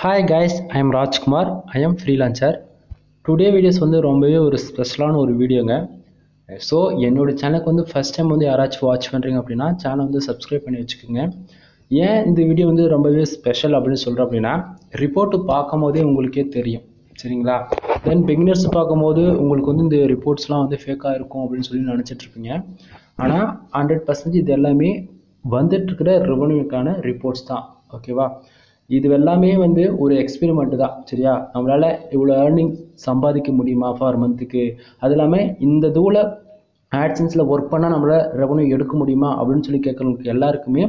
Hi guys, I am Rajkumar. I am freelancer. Today videos வந்து ரொம்பவே ஒரு ஸ்பெஷலான ஒரு வீடியோங்க. ஸோ என்னோட சேனலுக்கு வந்து ஃபஸ்ட் டைம் வந்து யாராச்சும் வாட்ச் பண்ணுறீங்க அப்படின்னா சேனல் வந்து சப்ஸ்கிரைப் பண்ணி வச்சுக்கோங்க. ஏன் இந்த வீடியோ வந்து ரொம்பவே ஸ்பெஷல் அப்படின்னு சொல்கிறேன் அப்படின்னா ரிப்போர்ட்டு பார்க்கும் போதே உங்களுக்கே தெரியும் சரிங்களா. தென் பிகினர்ஸ் பார்க்கும்போது உங்களுக்கு வந்து இந்த ரிப்போர்ட்ஸ்லாம் வந்து ஃபேக்காக இருக்கும் அப்படின்னு சொல்லி நினச்சிட்ருப்பீங்க. ஆனால் 100% இது எல்லாமே வந்துட்டுருக்கிற ரெவன்யூக்கான ரிப்போர்ட்ஸ் தான். ஓகேவா. இது எல்லாமே வந்து ஒரு எக்ஸ்பெரிமெண்ட் தான் சரியா. நம்மளால் இவ்வளோ ஏர்னிங் சம்பாதிக்க முடியுமா ஃபார் மந்த்துக்கு, அது இல்லாமல் இந்த தூளை ஆட்சன்ஸில் ஒர்க் பண்ணால் நம்மளால் ரெவன்யூ எடுக்க முடியுமா அப்படின்னு சொல்லி கேட்குறவங்களுக்கு எல்லாருக்குமே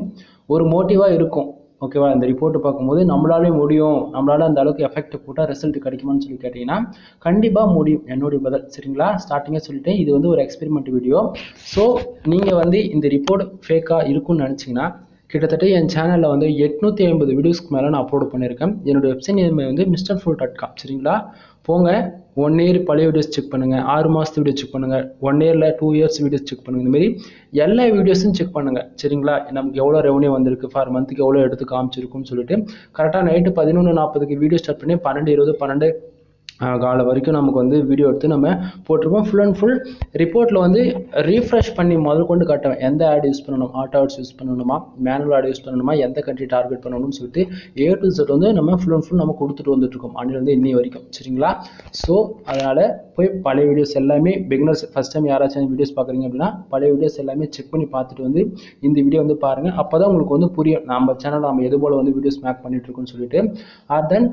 ஒரு மோட்டிவாக இருக்கும். ஓகேவா. இந்த ரிப்போர்ட்டு பார்க்கும்போது நம்மளாலே முடியும், நம்மளால் அந்த அளவுக்கு எஃபெக்ட் போட்டால் ரிசல்ட் கிடைக்குமான்னு சொல்லி கேட்டிங்கன்னா கண்டிப்பாக முடியும் என்னுடைய பதில் சரிங்களா. ஸ்டார்டிங்கே சொல்லிட்டேன், இது வந்து ஒரு எக்ஸ்பெரிமெண்ட் வீடியோ. ஸோ நீங்கள் வந்து இந்த ரிப்போர்ட் ஃபேக்காக இருக்குன்னு நினச்சிங்கன்னா கிட்டத்தட்ட என் சேனலில் வந்து 850 வீடியோஸ்க்கு மேலே நான் அப்லோட் பண்ணியிருக்கேன். என்னோடய வெப்சைட் நேம் வந்து mrfull.com சரிங்களா. போங்க 1 இயர் பழைய வீடியோஸ் செக் பண்ணுங்கள், 6 மாதத்து வீடியோ செக் பண்ணுங்கள், 1 இயரில் 2 இயர்ஸ் வீடியோஸ் செக் பண்ணுங்கள். இந்தமாரி எல்லா வீடியோஸும் செக் பண்ணுங்கள் சரிங்களா. நமக்கு எவ்வளோ ரெவன்யூ வந்திருக்கு, ஃபார் மந்த்துக்கு எவ்வளோ எடுத்து காமிச்சிருக்குன்னு சொல்லிட்டு கரெக்டாக நைட்டு 11:40க்கு வீடியோ ஸ்டார்ட் பண்ணி 12:20 காலை வரைக்கும் நமக்கு வந்து வீடியோ எடுத்து நம்ம போட்டிருப்போம். ஃபுல் அண்ட் ஃபுல் ரிப்போர்ட்டில் வந்து ரீஃப்ரெஷ் பண்ணி முதல் கொண்டு காட்டுவேன். எந்த ஆட் யூஸ் பண்ணணும், ஆட்டோ ஆட்ஸ் யூஸ் பண்ணணுமா, மேனுவல் ஆட் யூஸ் பண்ணணுமா, எந்த கண்ட்ரி டார்கெட் பண்ணணும்னு சொல்லிட்டு A to Z வந்து நம்ம ஃபுல் அண்ட் ஃபுல் நம்ம கொடுத்துட்டு வந்துட்டுருக்கோம் அன்னிலேருந்து இன்னி வரைக்கும் சரிங்களா. ஸோ அதனால் போய் பழைய வீடியோஸ் எல்லாமே பிகினர்ஸ் ஃபஸ்ட் டைம் யாராச்சும் வீடியோஸ் பார்க்குறீங்க அப்படின்னா பழைய வீடியோஸ் எல்லாமே செக் பண்ணி பார்த்துட்டு வந்து இந்த வீடியோ வந்து பாருங்கள். அப்போ தான் உங்களுக்கு வந்து புரியும் நம்ம சேனல் நம்ம எது போல் வந்து வீடியோஸ் மேக் பண்ணிகிட்ருக்கோன்னு சொல்லிட்டு. ஆர் தென்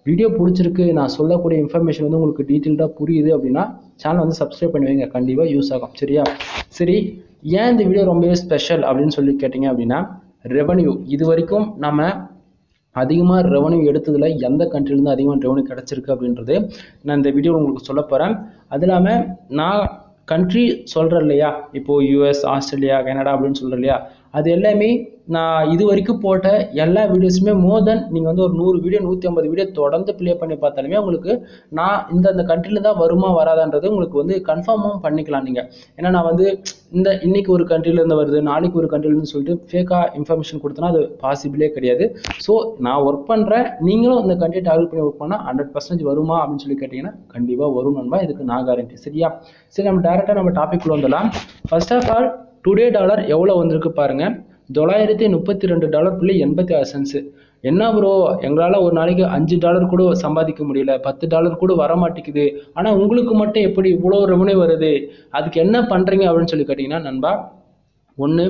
வீடியோ பிடிச்சிருக்கு, நான் சொல்லக்கூடிய இன்ஃபர்மேஷன் வந்து உங்களுக்கு டீட்டெயில்டாக புரியுது அப்படின்னா சேனல் வந்து சப்ஸ்கிரைப் பண்ணுவீங்க, கண்டிப்பாக யூஸ் ஆகும் சரியா. சரி, ஏன் இந்த வீடியோ ரொம்பவே ஸ்பெஷல் அப்படின்னு சொல்லி கேட்டிங்க அப்படின்னா ரெவன்யூ இது வரைக்கும் நம்ம அதிகமாக ரெவன்யூ எடுத்ததில் எந்த கண்ட்ரிலேருந்து அதிகமாக ரெவன்யூ கிடச்சிருக்கு அப்படின்றது நான் இந்த வீடியோ உங்களுக்கு சொல்ல போகிறேன். அது இல்லாமல் நான் கண்ட்ரி சொல்கிறேன் இல்லையா, இப்போது US, ஆஸ்திரேலியா, கனடா அப்படின்னு சொல்கிறேன் இல்லையா, அது எல்லாமே நான் இது வரைக்கும் போட்ட எல்லா வீடியோஸுமே மோர் தென் நீங்கள் வந்து ஒரு 100 வீடியோ 150 வீடியோ தொடர்ந்து ப்ளே பண்ணி பார்த்தாலுமே உங்களுக்கு நான் இந்த கண்ட்ரியில் தான் வருமா வராதான்றது உங்களுக்கு வந்து கன்ஃபார்மும் பண்ணிக்கலாம் நீங்கள். ஏன்னா நான் வந்து இன்னைக்கு ஒரு கண்ட்ரிலேருந்து வருது, நாளைக்கு ஒரு கண்ட்ரிலேருந்து சொல்லிட்டு ஃபேக்காக இன்ஃபர்மேஷன் கொடுத்தனா அது பாசிபிளே கிடையாது. ஸோ நான் ஒர்க் பண்ணுறேன், நீங்களும் இந்த கண்ட்ரி டார்கெட் பண்ணி ஒர்க் பண்ணால் 100% வருமா அப்படின்னு சொல்லி கேட்டிங்கன்னா கண்டிப்பாக வரும் நண்பா, இதுக்கு நான் கேரண்டி சரியா. சரி, நம்ம டேரெக்டாக நம்ம டாபிக் வந்துடலாம். First of all today dollar எவ்வளோ வந்திருக்கு பாருங்கள், $932.86. என்ன ப்ரோ, எங்களால் ஒரு நாளைக்கு $5 கூட சம்பாதிக்க முடியல, $10 கூட வர மாட்டேங்குது, ஆனால் உங்களுக்கு மட்டும் எப்படி இவ்வளோ ரெவன்யூ வருது, அதுக்கு என்ன பண்ணுறீங்க அப்படின்னு சொல்லி கேட்டிங்கன்னா நண்பா, ஒன்று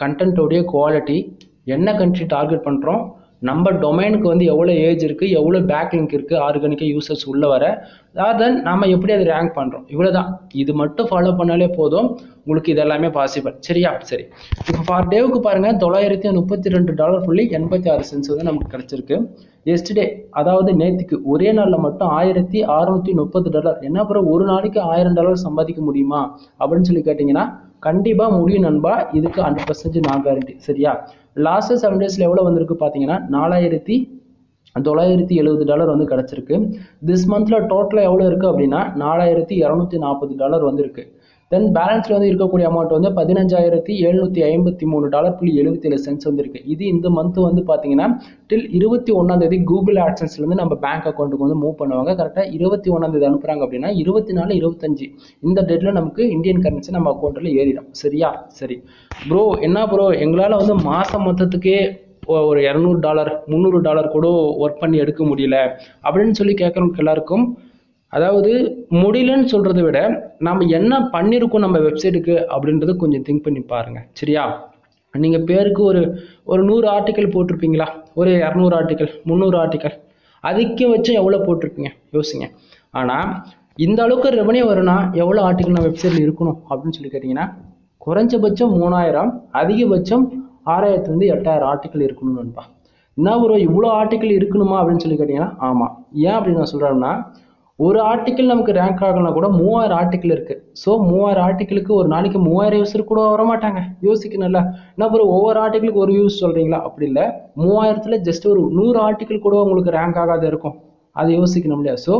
கண்டென்ட்டோடைய குவாலிட்டி, என்ன கண்ட்ரி டார்கெட் பண்ணுறோம், நம்ம டொமைனுக்கு வந்து எவ்வளோ ஏஜ் இருக்குது, எவ்வளோ பேக் லிங்க் இருக்குது, ஆர்கானிக்காக யூசர்ஸ் உள்ளே வர, தென் நம்ம எப்படி அதை ரேங்க் பண்ணுறோம், இவ்வளோ தான். இது மட்டும் ஃபாலோ பண்ணாலே போதும், உங்களுக்கு இது எல்லாமே பாசிபிள் சரியா. சரி, இப்போ ஃபார் டேவுக்கு பாருங்கள் $932.86 வந்து நமக்கு கிடச்சிருக்கு. எஸ்டே அதாவது நேற்றுக்கு ஒரே நாளில் மட்டும் $1630. என்ன அப்புறம் ஒரு நாளைக்கு $1000 சம்பாதிக்க முடியுமா அப்படின்னு சொல்லி கேட்டிங்கன்னா கண்டிப்பாக முடியும் நண்பா, இதுக்கு 100% நான் கேரண்டி சரியா. லாஸ்ட் 7 டேஸில் எவ்வளோ வந்திருக்கு பார்த்தீங்கன்னா $4970 வந்து கிடச்சிருக்கு. திஸ் மந்தில் டோட்டலாக எவ்வளோ இருக்குது அப்படின்னா $4240 வந்திருக்கு. தென் பேலன்ஸில் வந்து இருக்கக்கூடிய அமௌண்ட் வந்து $15,753.77 வந்துருக்கு. இது இந்த மந்த் வந்து பார்த்தீங்கன்னா டில் 21 கூகுள் ஆட்சன்ஸ்லேருந்து நம்ம பேங்க் அக்கௌண்ட்டுக்கு வந்து மூவ் பண்ணுவாங்க. கரெக்டாக 21 அனுப்புகிறாங்க அப்படின்னா 24, 25 இந்த டேட்டில் நமக்கு இந்தியன் கரன்சி நம்ம அக்கௌண்ட்டில் ஏறிடும் சரியா. சரி ப்ரோ, என்ன ப்ரோ எங்களால் வந்து மாதம் மொத்தத்துக்கே ஒரு $200, $300 கூட ஒர்க் பண்ணி எடுக்க முடியல அப்படின்னு சொல்லி கேட்குறவங்களுக்கு எல்லாருக்கும், அதாவது முடியலன்னு சொல்கிறத விட நம்ம என்ன பண்ணியிருக்கோம் நம்ம வெப்சைட்டுக்கு அப்படின்றத கொஞ்சம் திங்க் பண்ணி பாருங்கள் சரியா. நீங்கள் பேருக்கு ஒரு 100 ஆர்டிக்கல் போட்டிருப்பீங்களா, ஒரு 200 ஆர்டிக்கல், 300 ஆர்டிக்கல், அதுக்கு வச்சு எவ்வளோ போட்டிருப்பீங்க யோசிங்க. ஆனால் இந்த அளவுக்கு ரெவன்யூ வரும்னா எவ்வளோ ஆர்டிக்கல் நம்ம வெப்சைட்டில் இருக்கணும் அப்படின்னு சொல்லி கேட்டிங்கன்னா குறைஞ்சபட்சம் 3000, அதிகபட்சம் 6000 8000 ஆர்டிக்கல் இருக்கணும்னு நண்பா. என்ன ஒரு இவ்வளோ ஆர்டிக்கல் இருக்கணுமா அப்படின்னு சொல்லி கேட்டிங்கன்னா ஆமாம். ஏன் அப்படின்னு நான் சொல்கிறேன்னா ஒரு ஆர்டிக்கல் நமக்கு ரேங்க் ஆகலாம் கூட 3000 ஆர்டிக்கல் இருக்குது. ஸோ 3000 ஆர்டிக்கலுக்கு ஒரு நாளைக்கு 3000 யூஸர் கூட வரமாட்டாங்க, யோசிக்கணும்ல. என்ன அப்புறம் ஒவ்வொரு ஆர்டிக்கலுக்கு ஒரு யூஸ் சொல்கிறீங்களா, அப்படி இல்லை, 3000ல் ஜஸ்ட் ஒரு 100 ஆர்டிக்கல் கூட உங்களுக்கு ரேங்க் ஆகாத இருக்கும், அதை யோசிக்கணும் இல்லையா. ஸோ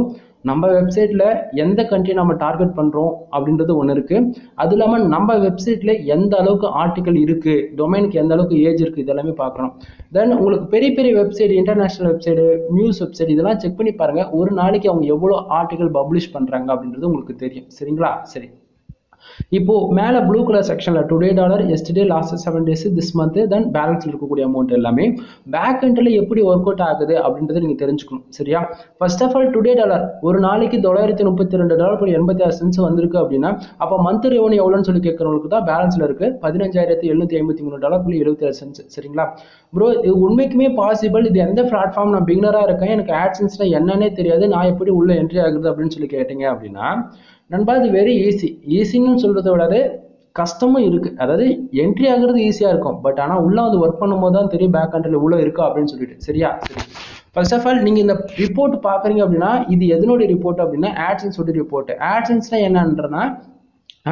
நம்ம வெப்சைட்டில் எந்த கண்ட்ரி நம்ம டார்கெட் பண்ணுறோம் அப்படின்றது ஒன்று இருக்குது. அது இல்லாமல் நம்ம வெப்சைட்டில் எந்த அளவுக்கு ஆர்டிக்கல் இருக்குது, டொமைனுக்கு எந்த அளவுக்கு ஏஜ் இருக்குது, இதெல்லாமே பார்க்கணும். தென் உங்களுக்கு பெரிய பெரிய website, international website, news website இதெல்லாம் செக் பண்ணி பாருங்கள். ஒரு நாளைக்கு அவங்க எவ்வளோ ஆர்டிக்கல் பப்ளிஷ் பண்ணுறாங்க அப்படின்றது உங்களுக்கு தெரியும். சரிங்களா? சரி, இப்போ மேலே ப்ளூ கலர் செக்ஷனில் today dollar, yesterday, last 7 days, this month, then balance இருக்கக்கூடிய அமௌண்ட் எல்லாமே பேக் எண்டில் எப்படி ஒர்க் அவுட் ஆகுது அப்படின்றத நீங்கள் தெரிஞ்சுக்கணும். சரியா? First of all today dollar ஒரு நாளைக்கு $932.86 வந்திருக்கு அப்படின்னா அப்போ மந்த் ரெவன்யூ எவ்வளோன்னு சொல்லி கேட்குறவங்களுக்கு தான் பேலன்ஸில் இருக்குது $15,753.77. சரிங்களா ப்ரோ? இது உண்மைக்குமே பாசிபிள். இது எந்த பிளாட்ஃபார்ம்? நான் பிகினராக இருக்கேன், எனக்கு ஆட்சன்ஸ்னா என்னன்னே தெரியாது, நான் எப்படி உள்ள என்ட்ரி ஆகுது அப்படின்னு சொல்லி கேட்டீங்க அப்படின்னா நண்பா இது வெரி ஈஸின்னு சொல்றதை விட கஷ்டமும் இருக்கு. அதாவது என்ட்ரி ஆகுறது ஈஸியா இருக்கும், பட் ஆனால் உள்ள வந்து ஒர்க் பண்ணும்போது தான் தெரியும் பேக் கண்ட்ரில் உள்ள இருக்கா அப்படின்னு சொல்லிட்டு. சரியா? சரி, ஃபர்ஸ்ட் ஆஃப் ஆல் நீங்க இந்த ரிப்போர்ட் பாக்குறீங்க அப்படின்னா இது எதனுடைய ரிப்போர்ட் அப்படின்னா ஆட்சன்ஸ் உடைய ரிப்போர்ட். ஆட்சன்ஸ்னா என்னன்றனா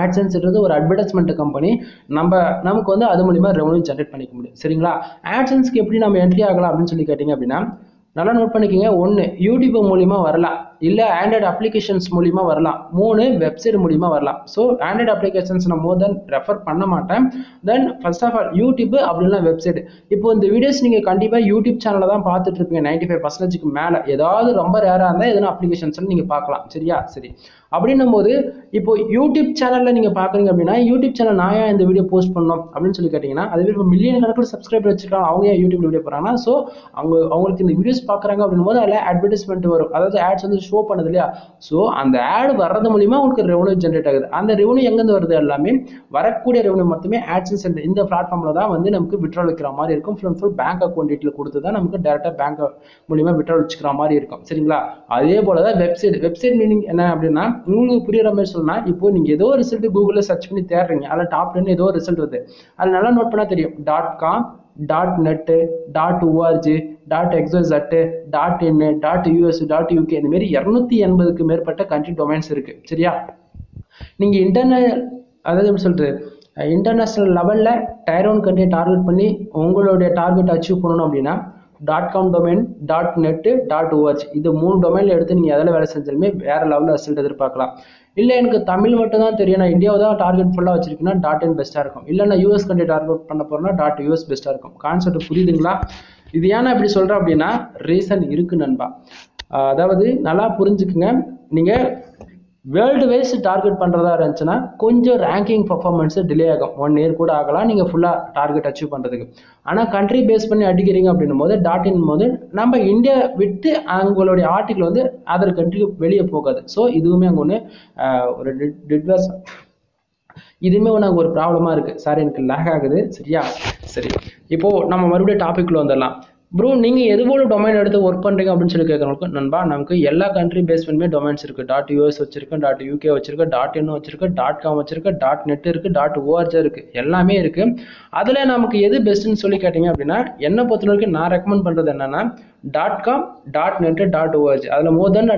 ஆட்சன்ஸ்ன்றது ஒரு அட்வர்டைஸ்மெண்ட் கம்பெனி. நமக்கு வந்து அது மூலியமா ரெவன்யூ ஜென்ரேட் பண்ணிக்க முடியும். சரிங்களா? ஆட்சன்ஸ்க்கு எப்படி நம்ம என்ட்ரி ஆகலாம் அப்படின்னு சொல்லி கேட்டீங்க அப்படின்னா நல்லா நோட் பண்ணிக்கோங்க. 1 யூடியூப் மூலியமா வரலாம், இல்லை ஆண்ட்ராய்டு அப்ளிகேஷன்ஸ் மூலியமா வரலாம், 3 வெப்சைட் மூலியமா வரலாம். ஸோ ஆண்ட்ராய்டு அப்ளிகேஷன்ஸ் நான் மோர் தென் ரெஃபர் பண்ண மாட்டேன். Then first of all YouTube அப்படின்னா வெப்சைட். இப்போ இந்த வீடியோஸ் நீங்கள் கண்டிப்பாக யூடியூப் சேனலில் தான் பார்த்துட்டு இருப்பீங்க. 95% மேலே ஏதாவது ரொம்ப ரேராக இருந்தால் எதனா அப்ளிகேஷன்ஸ் நீங்கள் பார்க்கலாம். சரியா? சரி, அப்படின்னும் போது இப்போ யூடியூப் சேனலில் நீங்கள் பார்க்குறீங்க அப்படின்னா யூடியூப் சேனல் நான் ஏன் இந்த வீடியோ போஸ்ட் பண்ணணும் அப்படின்னு சொல்லி கேட்டிங்கன்னா அதுவே இப்போ மில்லியன் கணக்கில் சப்ஸ்கிரைபர் வச்சிருக்காங்க, அவங்க ஏன் யூடியூப்ல வீடியோ போகிறாங்கன்னா ஸோ அவங்களுக்கு இந்த வீடியோஸ் பார்க்குறாங்க அப்படின்னும் போது அதில் அட்வர்டைஸ்மெண்ட் வரும், அதாவது ஆட்ஸ் வந்து ஷோ பண்ணுது இல்லையா? ஸோ அந்த ஆட் வர்றது மூலியமா உங்களுக்கு ரெவன்யூ ஜென்ரேட் ஆகுது. அந்த ரெவன்யூ எங்கேருந்து வருது? எல்லாமே வரக்கூடிய ரெவன்யூ மொத்தமே ஆட்சன்ஸ் இந்த பிளாட்ஃபார்மில் தான் வந்து நமக்கு விட்ரால் வைக்கிற மாதிரி இருக்கும். Full and full bank account detail கொடுத்து தான் நமக்கு டேரெக்டாக பேங்க் மூலியமா விட்ரால் வச்சுக்கிற மாதிரி இருக்கும். சரிங்களா? அதே போல தான் வெப்சைட் மீனிங் என்ன அப்படின்னா உங்களுக்கு புரியுற மாதிரி சொன்னா இப்போ நீங்க ஏதோ ஒரு ரிசல்ட் கூகுள்ல சர்ச் பண்ணி தேடுறீங்க, அதில் டாப் 10 ஏதோ ஒரு ரிசல்ட் வருது, அது நல்லா நோட் பண்ணா தெரியும். .com, .net, .org, .xyz, .in, .us, .uk இந்த மாதிரி 280க்கு மேற்பட்ட கண்ட்ரி டொமைன்ஸ் இருக்கு. சரியா? நீங்க அதாவது எப்படி சொல்றது, இன்டர்நேஷனல் லெவல்ல டயர் 1 கண்ட்ரியை டார்கெட் பண்ணி உங்களுடைய டார்கெட் அச்சீவ் பண்ணணும் அப்படின்னா .com டொமைன், .net, .org இது 3 டொமைன்ல எடுத்து நீங்க எதில் வேலை செஞ்சாலுமே வேற லெவலில் ரிசல்ட் எதிர்பார்க்கலாம். இல்லை எனக்கு தமிழ் மட்டும் தான் தெரியும், நான் இந்தியாவை தான் டார்கெட் ஃபுல்லாக வச்சிருக்கேன்னா .in பெஸ்ட்டாக இருக்கும். இல்லை நான் யூஎஸ் கண்ட்ரி டார்கெட் பண்ண போறேன்னா .us பெஸ்ட்டாக இருக்கும். கான்செப்ட் புரியுதுங்களா? இது ஏன்னா இப்படி சொல்றேன் அப்படின்னா ரீசன் இருக்கு நண்பா. அதாவது நல்லா புரிஞ்சுக்குங்க. நீங்க வேர்ல்டு வைஸ் டார்கெட் பண்ணுறதா இருந்துச்சுன்னா கொஞ்சம் ரேங்கிங் பர்ஃபார்மன்ஸ் டிலே ஆகும், 1 year கூட ஆகலாம் நீங்கள் ஃபுல்லாக டார்கெட் அச்சீவ் பண்ணுறதுக்கு. ஆனால் கண்ட்ரி பேஸ் பண்ணி அடிக்கிறீங்க அப்படின்னும் போது .in போது நம்ம இந்தியா விட்டு அவங்களுடைய ஆர்டிக்கல் வந்து அதர் கண்ட்ரிக்கு வெளியே போகாது. ஸோ இதுவுமே அங்கே ஒன்று ஒரு டிட்வர்ஸ் இதுவுமே ஒன்று அங்கே ஒரு ப்ராப்ளமாக இருக்குது. சார் எனக்கு லேக் ஆகுது. சரியா? சரி, இப்போது நம்ம மறுபடியும் டாபிக்ல வந்துடலாம். ப்ரோ நீங்கள் எது போல டொமைன் எடுத்து ஒர்க் பண்ணுறீங்க அப்படின்னு சொல்லி கேட்குறவங்களுக்கு நண்பா நமக்கு எல்லா கண்ட்ரி பேஸ் பண்ணுமே டொமைன்ஸ் இருக்குது. .us வச்சிருக்கேன், .uk வச்சிருக்கேன், .in வச்சிருக்கேன், .com வச்சிருக்கேன், .net இருக்குது, .org இருக்குது, எல்லாமே இருக்குது. அதில் நமக்கு எது பெஸ்ட்டுன்னு சொல்லி கேட்டிங்க அப்படின்னா என்னை பொறுத்த வரைக்கும் நான் ரெக்கமெண்ட் பண்ணுறது என்னென்னா .com, .net, .org அதில் மோர் தென்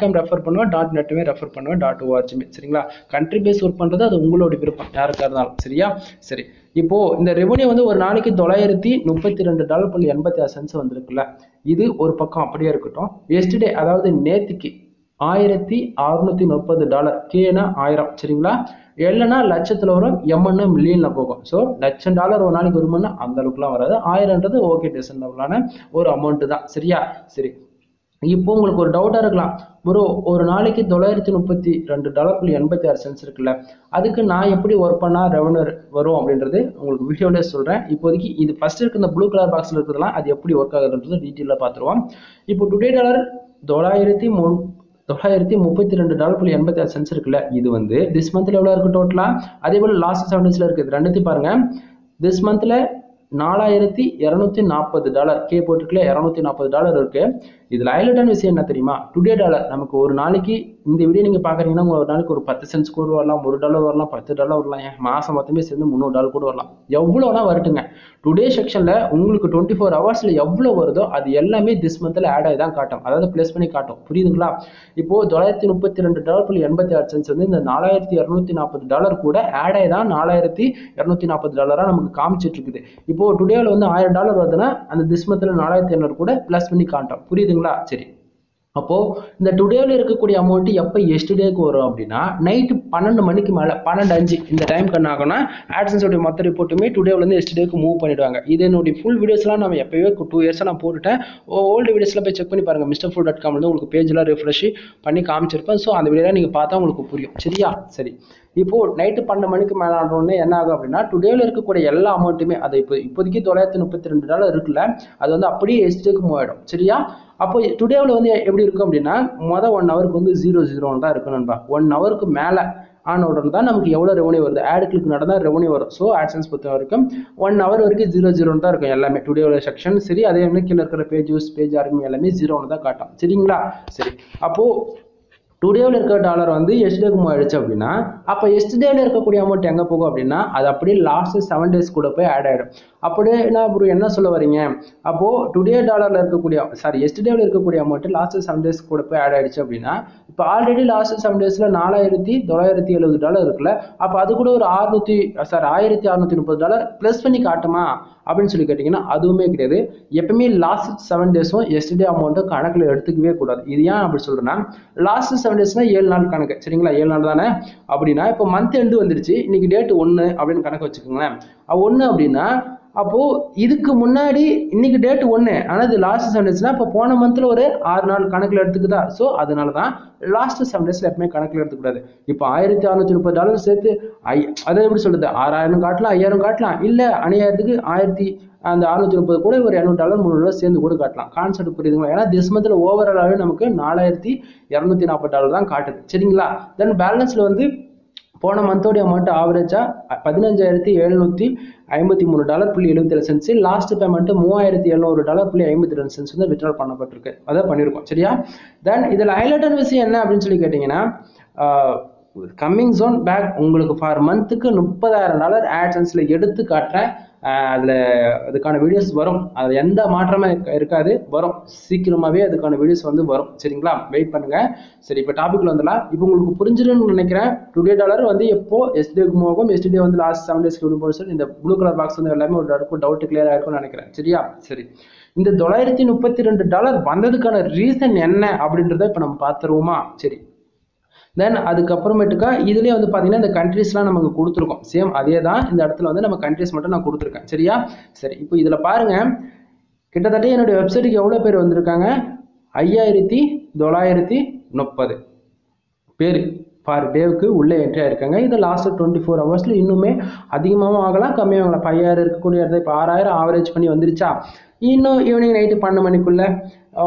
.com ரெஃபர் பண்ணுவேன், .netமே ரெஃபர் பண்ணுவேன், .orgமே. சரிங்களா? கண்ட்ரி பேஸ் ஒர்க் பண்ணுறது அது உங்களோட விருப்பம், யாருக்காக இருந்தாலும். சரியா? சரி, இப்போ இந்த ரெவன்யூ வந்து ஒரு நாளைக்கு $932.86 வந்திருக்குல்ல, இது ஒரு பக்கம் அப்படியே இருக்கட்டும். எஸ்டர்டே அதாவது நேத்திக்கு $1630, கேனா 1000. சரிங்களா? எல்லைனா லட்சத்துல வரும், எம்என்னா மில்லியன்ல போகும். ஸோ $1,00,000 ஒரு நாளைக்கு வருமானா அந்த அளவுக்குலாம் வராது. 1000ன்றது ஓகே டெசன்டபிளான ஒரு அமௌண்ட் தான். சரியா? சரி, இப்போ உங்களுக்கு ஒரு டவுட்டா இருக்கலாம், ப்ரோ ஒரு நாளைக்கு $932.86 இருக்குல்ல, அதுக்கு நான் எப்படி ஒர்க் பண்ணா ரெவன்யூ வரும் அப்படின்றது உங்களுக்கு வீடியோல சொல்றேன். இப்போதைக்கு இது ஃபர்ஸ்ட் இருக்கு இந்த ப்ளூ கலர் பாக்ஸ்ல இருக்கிறதுலாம் அது எப்படி ஒர்க் ஆகுதுன்றது டீட்டெயிலாக பார்த்துருவோம். இப்போ டுடே டாலர் $932.86 இருக்குல்ல, இது வந்து திஸ் மந்த்ல எவ்வளவு இருக்கு டோட்டலா, அதே போல லாஸ்ட் 7 daysல இருக்குது. ரெண்டுத்தையும் பாருங்க. திஸ் மந்த்ல $4,240 கே போட்டுக்கல, $240 இருக்கு. இதுல ஹைலைட்டான விஷயம் என்ன தெரியுமா? டுடே டாலர் நமக்கு ஒரு நாளைக்கு இந்த வீடியோ நீங்க பாக்குறீங்கன்னா ஒரு நாளைக்கு ஒரு 10 cents கூட வரலாம், $1 வரலாம், $10 வரலாம், மாசம் மொத்தமே சேர்ந்து $300 கூட வரலாம், எவ்வளவுனா வரட்டுங்க. டுடே செக்ஷன்ல உங்களுக்கு 24 hours எவ்வளவு வருதோ அது எல்லாமே திஸ் மந்த்ல ஆட் ஆகி தான் காட்டும், அதாவது பிளேஸ் பண்ணி காட்டும். புரியுதுங்களா? இப்போ $932.86 வந்து இந்த $4,240 கூட ஆட் ஆகி தான் $4,240 நமக்கு காமிச்சிட்டு இருக்குது. இப்போ டுடேல வந்து $1000 வருதுன்னா அந்த திஸ் மந்த்ல 4,500 கூட பிளஸ் பண்ணி காட்டும். புரியுதுங்களா? சரி, அப்போது இந்த டுடேவில் இருக்கக்கூடிய அமௌண்ட்டு எப்போ எஸ்டேக்கு வரும் அப்படின்னா நைட்டு 12 மணிக்கு மேலே 12:05 இந்த டைம் என்ன ஆகும்னா ஆட்சன்ஸோடைய மொத்த ரிப்போர்ட்டுமே டுடேவிலேருந்து எஸ்டேக்கு மூவ் பண்ணிடுவாங்க. இது என்னுடைய ஃபுல் வீடியோஸ்லாம் நம்ம எப்போவே 2 இயர்ஸாக நான் போட்டுட்டேன். ஓல்டு வீடியோஸில் போய் செக் பண்ணி பாருங்கள். MrFool.com வந்து உங்களுக்கு பேஜெலாம் ரெஃப்ரெஷ் பண்ணி காமிச்சிருப்பேன். ஸோ அந்த வீடியோலாம் நீங்கள் பார்த்தா உங்களுக்கு புரியும். சரியா? சரி. இப்போது நைட்டு 12 மணிக்கு மேலே ஆனோடனே என்ன ஆகும் அப்படின்னா டுடேவில் இருக்கக்கூடிய எல்லா அமௌண்ட்டுமே அது இப்போதைக்கு $932 இருக்குல்ல, அது வந்து அப்படியே எஸ்டேக்கு மூவ் ஆகிடும். சரியா? அப்போ டுடேவில் வந்து எப்படி இருக்கும் அப்படின்னா 1 ஹவருக்கு வந்து 0.0 தான் இருக்கும் நண்பா. 1 ஹவருக்கு மேலே ஆன உடனே தான் நமக்கு எவ்வளோ ரெவன்யூ வருது, ஆட் கிளிக் நடந்தால் ரெவன்யூ வரும். ஸோ ஆட்சன்ஸ் பொறுத்த வரைக்கும் 1 ஹவர் வரைக்கும் 0.0 தான் இருக்கும் எல்லாமே டுடேவில் செக்ஷன். சரி, அதே மாதிரி கீழே இருக்கிற பேஜ் யூஸ் பேஜ் ஆர்மி எல்லாமே 0 தான் காட்டும். சரிங்களா? சரி. அப்போது டுடேவில் இருக்கிற டாலர் வந்து எஸ்டேக்கு மூவ் ஆயிடுச்சு அப்படின்னா அப்போ எஸ்டேவில் இருக்கக்கூடிய அமௌண்ட் எங்கே போகும் அப்படின்னா அது அப்படியே லாஸ்ட் 7 days கூட போய் ஆட் ஆகிடும். அப்படியே என்ன சொல்ல வரீங்க? அப்போது டுடே டாலரில் இருக்கக்கூடிய எஸ்டேவில் இருக்கக்கூடிய அமௌண்ட் லாஸ்ட் 7 days கூட போய் ஆட் ஆயிடுச்சு அப்படின்னா இப்போ ஆல்ரெடி லாஸ்ட் 7 daysல $4,970 இருக்குல்ல, அப்போ அது கூட ஒரு $1,630 ப்ளஸ் பண்ணி காட்டுமா அப்படின்னு சொல்லி கேட்டிங்கன்னா அதுவுமே கிடையாது. எப்பவுமே லாஸ்ட் 7 daysம் எஸ்டே அமௌண்ட்டும் கணக்கில் எடுத்துக்கவே கூடாது. இது ஏன் அப்படி சொல்கிறேன்னா லாஸ்ட் 7 daysனா 7 நாள் கணக்கு. சரிங்களா? 7 நாள் தானே. அப்படின்னா இப்போ மந்த் எண்டு வந்துருச்சு, இன்னைக்கு டேட் 1 அப்படின்னு கணக்கு வச்சுக்கோங்களேன். 1 அப்படின்னா அப்போது இதுக்கு முன்னாடி இன்னைக்கு டேட் 1 ஆனால் இது லாஸ்ட் 7 daysனா இப்போ போன மந்தில் ஒரு 6 நாள் கணக்கில் எடுத்துக்குதா. ஸோ அதனால தான் லாஸ்ட் 7 daysல எப்பவுமே கணக்கில் எடுத்துக்கூடாது. இப்போ $1,630 சேர்த்து அதை எப்படி சொல்றது, 6,000 காட்டலாம், 5,000 காட்டலாம், இல்லை அநியாயத்துக்கு 630 கூட ஒரு $200 $300 சேர்ந்து கூட காட்டலாம். கான்செப்ட் புரியுதுங்களா? ஏன்னா திஸ் மந்த்ல ஓவராலாகவே நமக்கு $4,240 தான் காட்டுது. சரிங்களா? தென் பேலன்ஸ்ல வந்து போன மந்தோடைய அமௌண்ட் ஆவரேஜா $15,753.77. லாஸ்ட் பேமெண்ட் $3,700.52 வந்து வித்ட்ரால் பண்ணப்பட்டிருக்கு. அதான் பண்ணியிருக்கோம். சரியா? தென் இதில் ஹைலைட்டான விஷயம் என்ன அப்படின்னு சொல்லி கேட்டிங்கன்னா கம்மிங் ஜோன் பேக் உங்களுக்கு ஃபார் மந்த்துக்கு $30,000 ஆட்சன்ஸ்ல எடுத்து காட்டுறேன். அதில் அதுக்கான வீடியோஸ் வரும். அதில் எந்த மாற்றமே இருக்காது, வரும் சீக்கிரமாகவே அதுக்கான வீடியோஸ் வந்து வரும். சரிங்களா? வெயிட் பண்ணுங்க. சரி, இப்போ டாபிக்ல வந்துடலாம். இப்போ உங்களுக்கு புரிஞ்சிடுன்னு நினைக்கிறேன். டுடே டாலர் வந்து எப்போ எஸ்டேக்கு மூவ் ஆகும், எஸ்டே வந்து லாஸ்ட் 7 days 20%. இந்த ப்ளூ கலர் பாக்ஸ் வந்து எல்லாமே ஒரு டவுட் கிளியர் ஆயிருக்கும்னு நினைக்கிறேன். சரியா? சரி, இந்த $932 வந்ததுக்கான ரீசன் என்ன அப்படின்றத இப்போ நம்ம பார்த்துருவோமா? சரி, தென் அதுக்கப்புறமேட்டுக்கா இதுலேயே வந்து பார்த்தீங்கன்னா இந்த கண்ட்ரிஸ்லாம் நமக்கு கொடுத்துருக்கோம். சேம் அதே தான் இந்த இடத்துல வந்து நம்ம கண்ட்ரிஸ் மட்டும் நான் கொடுத்துருக்கேன். சரியா? சரி, இப்போ இதில் பாருங்கள், கிட்டத்தட்ட என்னுடைய வெப்சைட்டுக்கு எவ்வளோ பேர் வந்திருக்காங்க? 5,930 பேர் ஃபார் டேவுக்கு உள்ளே என்ட்ரி ஆயிருக்காங்க. இது லாஸ்ட் 24 hours இன்னுமே அதிகமாகவும் ஆகலாம், கம்மியாகவும் ஆகலாம். 5,000 இருக்கக்கூடிய இடத்துல இப்போ 6,000 ஆவரேஜ் பண்ணி வந்துருச்சா, இன்னும் ஈவினிங் நைட்டு 12 மணிக்குள்ளே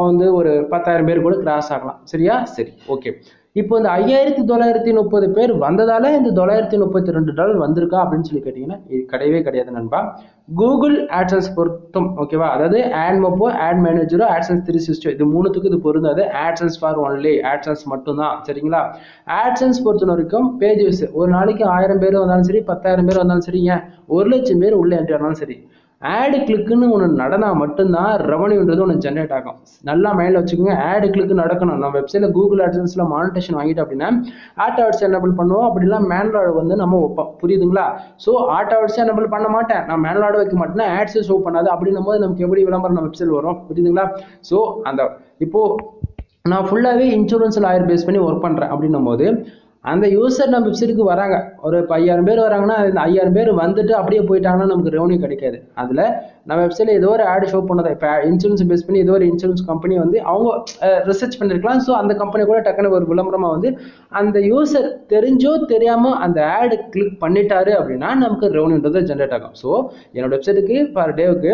வந்து ஒரு 10,000 பேர் கூட கிராஸ் ஆகலாம். சரியா? சரி, ஓகே. இப்போ இந்த 5,930 பேர் வந்ததால இந்த $932 வந்திருக்கா அப்படின்னு சொல்லி கேட்டீங்கன்னா இது கிடையவே கிடையாது நண்பா. கூகுள் ஆட்சன்ஸ் பொருத்தம், ஓகேவா? அதாவது ஆட்மோப்போ, ஆட் மேனேஜரோ, ஆட்சன்ஸ் 360 இது மூணுத்துக்கு இது பொருந்தாது. ஆட்சன்ஸ் ஃபார் ஒன்லி ஆட்சன்ஸ் மட்டும்தான். சரிங்களா? ஆட்சன்ஸ் பொறுத்த வரைக்கும் பேஜ் யூஸ் ஒரு நாளைக்கு 1000 பேர் வந்தாலும் சரி, 10,000 பேர் வந்தாலும் சரி, ஏன் 1,00,000 பேர் உள்ள என்ட்ரி ஆனாலும் சரி, ஆடு கிளிக்குன்னு ஒன்று நடந்தால் மட்டும்தான் ரெவன்யூன்றது ஒன்று ஜென்ரேட் ஆகும். நல்லா மைண்டில் வச்சுக்கோங்க. ஆடு கிளிக்கு நடக்கணும். நம்ம வெப்சைட்டில் கூகுள் ஆட்சன்ஸில் மானிட்டேஷன் வாங்கிட்டு அப்படின்னா ஆட்டோ ஆட்ஸ் எனபிள் பண்ணுவோம். அப்படிலாம் மேனுவல் வந்து நம்ம வைப்போம். புரியுதுங்களா? ஸோ ஆட்டோ ஆட்ஸ் எனபிள் பண்ண மாட்டேன், நான் மேனுவல் வைக்க மாட்டேன்னா ஆட்ஸை ஷோ பண்ணாது. அப்படின்னும் போது நமக்கு எப்படி விளம்பரம் நம்ம வெப்சைட் வரும்? புரியுதுங்களா? ஸோ அந்த இப்போது நான் ஃபுல்லாகவே இன்சூரன்ஸ் லாயர் பேஸ் பண்ணி ஒர்க் பண்ணுறேன். அப்படின்னும் போது அந்த யூசர் நம்ம வெப்சைட்டுக்கு வராங்க, ஒரு 5,000 பேர் வராங்கன்னா அந்த 5,000 பேர் வந்துட்டு அப்படியே போயிட்டாங்கன்னா நமக்கு ரெவன்யூ கிடைக்காது. அதில் நம்ம வெப்சைட்டில் ஏதோ ஒரு ஆடு ஷோ பண்ணதை, இப்போ இன்சூரன்ஸ் பேஸ் பண்ணி ஏதோ ஒரு இன்சூரன்ஸ் கம்பெனி வந்து அவங்க ரிசர்ச் பண்ணியிருக்கலாம். ஸோ அந்த கம்பெனி கூட டக்குன்னு ஒரு விளம்பரமாக வந்து அந்த யூசர் தெரிஞ்சோ தெரியாமல் அந்த ஆடு கிளிக் பண்ணிட்டாரு அப்படின்னா நமக்கு ரெவன்யூன்றது ஜென்ரேட் ஆகும். ஸோ என்னோட வெப்சைட்டுக்கு பர் டேவுக்கு